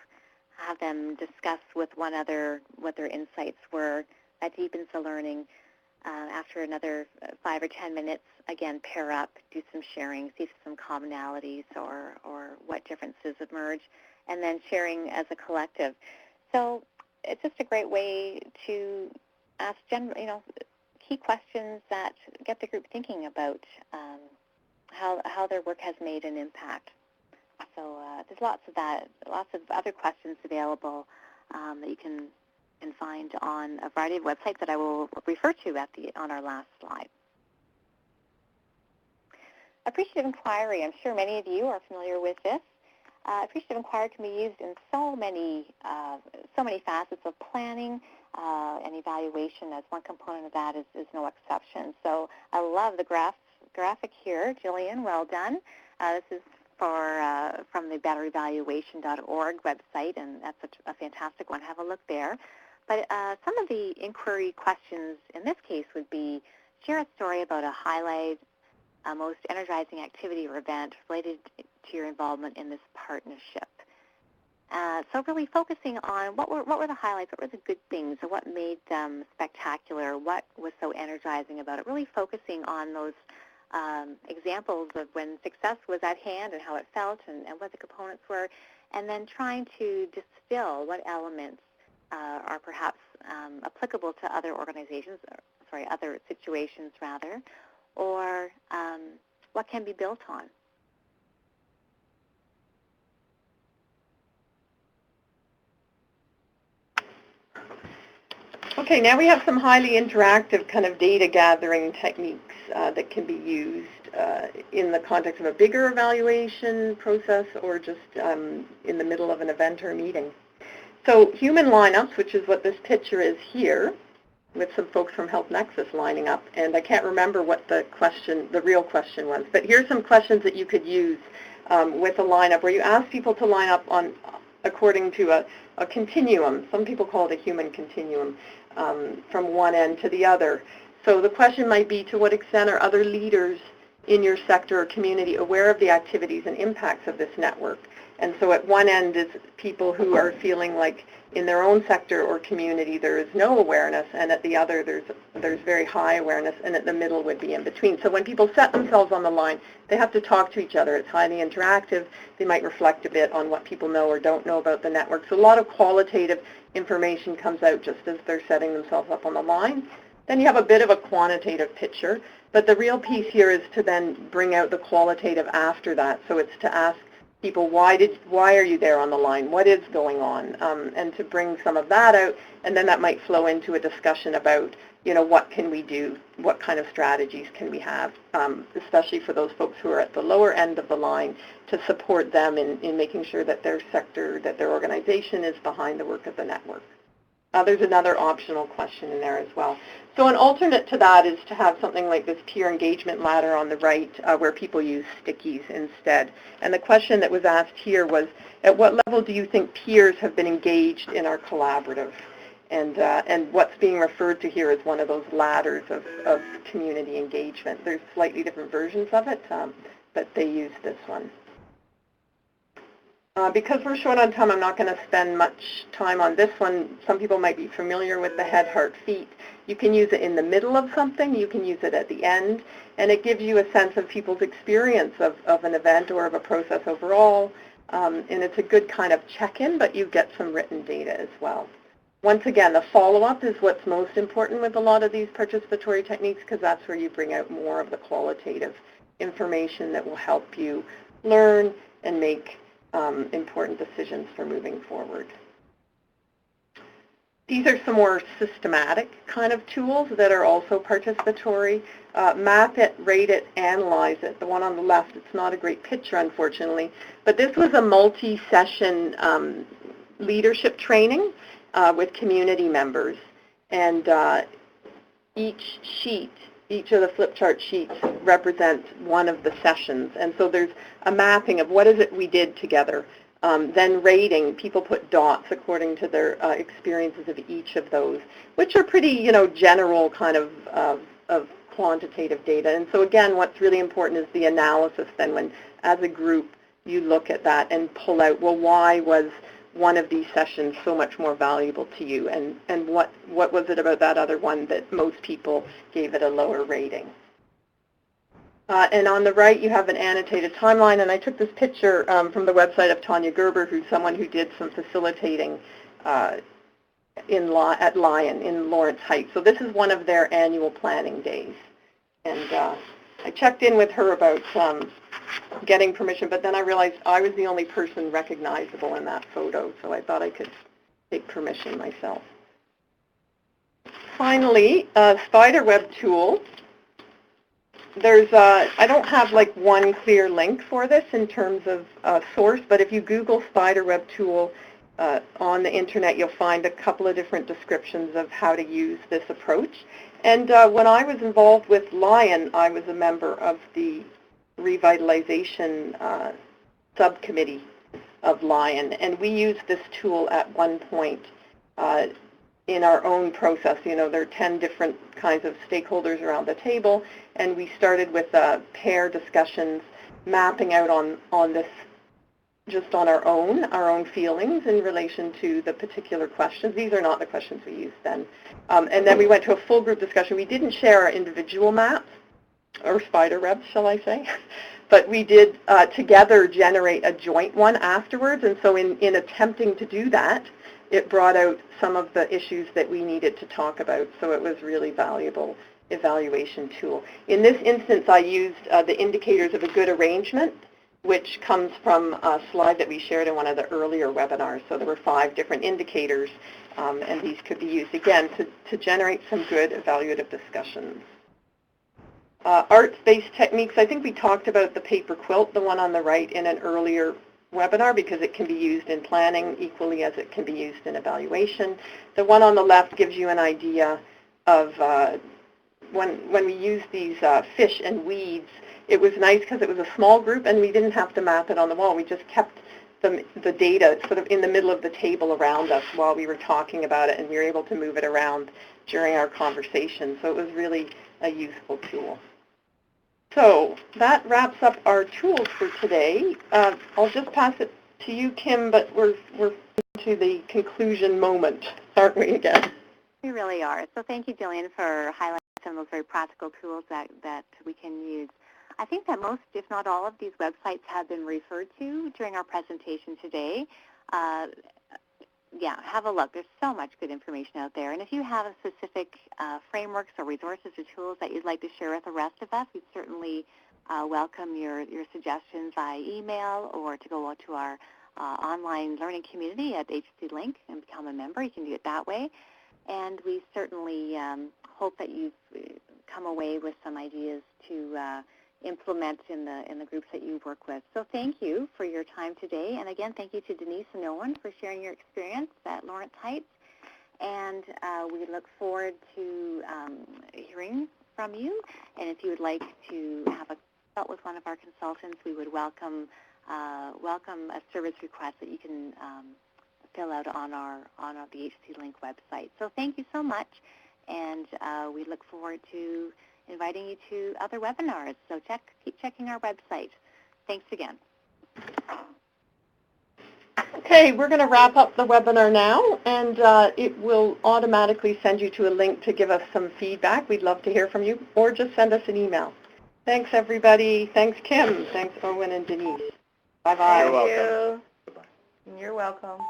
Have them discuss with one another what their insights were. That deepens the learning. After another 5 or 10 minutes, again, pair up, do some sharing, see if some commonalities or what differences emerge, and then sharing as a collective. So it's just a great way to ask key questions that get the group thinking about how their work has made an impact. So there's lots of other questions available that you can find on a variety of websites that I will refer to on our last slide. Appreciative inquiry. I'm sure many of you are familiar with this. Appreciative inquiry can be used in so many facets of planning, and evaluation as one component of that is no exception. So I love the graphic here. Jillian, well done. This is from the betterevaluation.org website, and that's a fantastic one. Have a look there. But some of the inquiry questions in this case would be, share a story about a highlight, a most energizing activity or event related to your involvement in this partnership. So really focusing on what were the highlights, what were the good things, or what made them spectacular, what was so energizing about it, really focusing on those examples of when success was at hand and how it felt and what the components were, and then trying to distill what elements are perhaps applicable to other organizations, other situations rather, or what can be built on. Okay, now we have some highly interactive kind of data gathering techniques that can be used in the context of a bigger evaluation process or just in the middle of an event or a meeting. So human lineups, which is what this picture is here, with some folks from Health Nexus lining up, and I can't remember what the real question was, but here's some questions that you could use with a lineup where you ask people to line up according to a continuum. Some people call it a human continuum, from one end to the other. So the question might be, to what extent are other leaders in your sector or community aware of the activities and impacts of this network? And so at one end is people who are feeling like in their own sector or community there is no awareness, and at the other there's very high awareness, and at the middle would be in between. So when people set themselves on the line, they have to talk to each other. It's highly interactive. They might reflect a bit on what people know or don't know about the network. So a lot of qualitative information comes out just as they're setting themselves up on the line. Then you have a bit of a quantitative picture, but the real piece here is to then bring out the qualitative after that. So it's to ask people, why are you there on the line? What is going on? And to bring some of that out, and then that might flow into a discussion about, what can we do? What kind of strategies can we have, especially for those folks who are at the lower end of the line, to support them in making sure that their sector, that their organization is behind the work of the network. There's another optional question in there as well. So an alternate to that is to have something like this peer engagement ladder on the right, where people use stickies instead. And the question that was asked here was, at what level do you think peers have been engaged in our collaborative? And what's being referred to here is one of those ladders of community engagement. There's slightly different versions of it, but they use this one. Because we're short on time, I'm not going to spend much time on this one. Some people might be familiar with the head, heart, feet. You can use it in the middle of something. You can use it at the end. And it gives you a sense of people's experience of an event or of a process overall. And it's a good kind of check-in, but you get some written data as well. Once again, the follow-up is what's most important with a lot of these participatory techniques, because that's where you bring out more of the qualitative information that will help you learn and make important decisions for moving forward. These are some more systematic kind of tools that are also participatory. Map it, rate it, analyze it. The one on the left, it's not a great picture, unfortunately, but this was a multi-session leadership training with community members, and each of the flip chart sheets represents one of the sessions. And so there's a mapping of what is it we did together. Then rating, people put dots according to their experiences of each of those, which are pretty, general kind of quantitative data. And so again, what's really important is the analysis then when, as a group, you look at that and pull out, well, why was one of these sessions so much more valuable to you, and what was it about that other one that most people gave it a lower rating. And on the right, you have an annotated timeline, and I took this picture from the website of Tanya Gerber, who's someone who did some facilitating at Lion in Lawrence Heights. So this is one of their annual planning days. And I checked in with her about getting permission, but then I realized I was the only person recognizable in that photo, so I thought I could take permission myself. Finally, a spiderweb tool. There's I don't have like one clear link for this in terms of source, but if you Google spiderweb tool on the internet, you'll find a couple of different descriptions of how to use this approach. And when I was involved with Lion, I was a member of the revitalization subcommittee of Lion, and we used this tool at one point in our own process. There are 10 different kinds of stakeholders around the table, and we started with pair discussions, mapping out on this just on our own feelings in relation to the particular questions. These are not the questions we used then. And then we went to a full group discussion. We didn't share our individual maps, or spider webs, shall I say, but we did together generate a joint one afterwards. And so in attempting to do that, it brought out some of the issues that we needed to talk about. So it was really valuable evaluation tool. In this instance, I used the indicators of a good arrangement, which comes from a slide that we shared in one of the earlier webinars. So there were 5 different indicators, and these could be used, again, to generate some good evaluative discussions. Arts-based techniques, I think we talked about the paper quilt, the one on the right, in an earlier webinar, because it can be used in planning equally as it can be used in evaluation. The one on the left gives you an idea of when we use these fish and weeds. It was nice because it was a small group and we didn't have to map it on the wall. We just kept the data sort of in the middle of the table around us while we were talking about it, and we were able to move it around during our conversation. So it was really a useful tool. So that wraps up our tools for today. I'll just pass it to you, Kim, but we're to the conclusion moment, aren't we, again? We really are. So thank you, Jillian, for highlighting some of those very practical tools that we can use. I think that most, if not all, of these websites have been referred to during our presentation today. Yeah, have a look. There's so much good information out there. And if you have a specific frameworks or resources or tools that you'd like to share with the rest of us, we'd certainly welcome your suggestions via email or to go to our online learning community at HC Link and become a member. You can do it that way. And we certainly hope that you've come away with some ideas to implement in the groups that you work with. So thank you for your time today. And again, thank you to Denise and Owen for sharing your experience at Lawrence Heights. And we look forward to hearing from you. And if you would like to have a consult with one of our consultants, we would welcome a service request that you can fill out on the HC Link website. So thank you so much, and we look forward to inviting you to other webinars. So keep checking our website. Thanks again. Okay, we're going to wrap up the webinar now, and it will automatically send you to a link to give us some feedback. We'd love to hear from you, or just send us an email. Thanks, everybody. Thanks, Kim. Thanks, Owen and Denise. Bye-bye. You're welcome. You're welcome.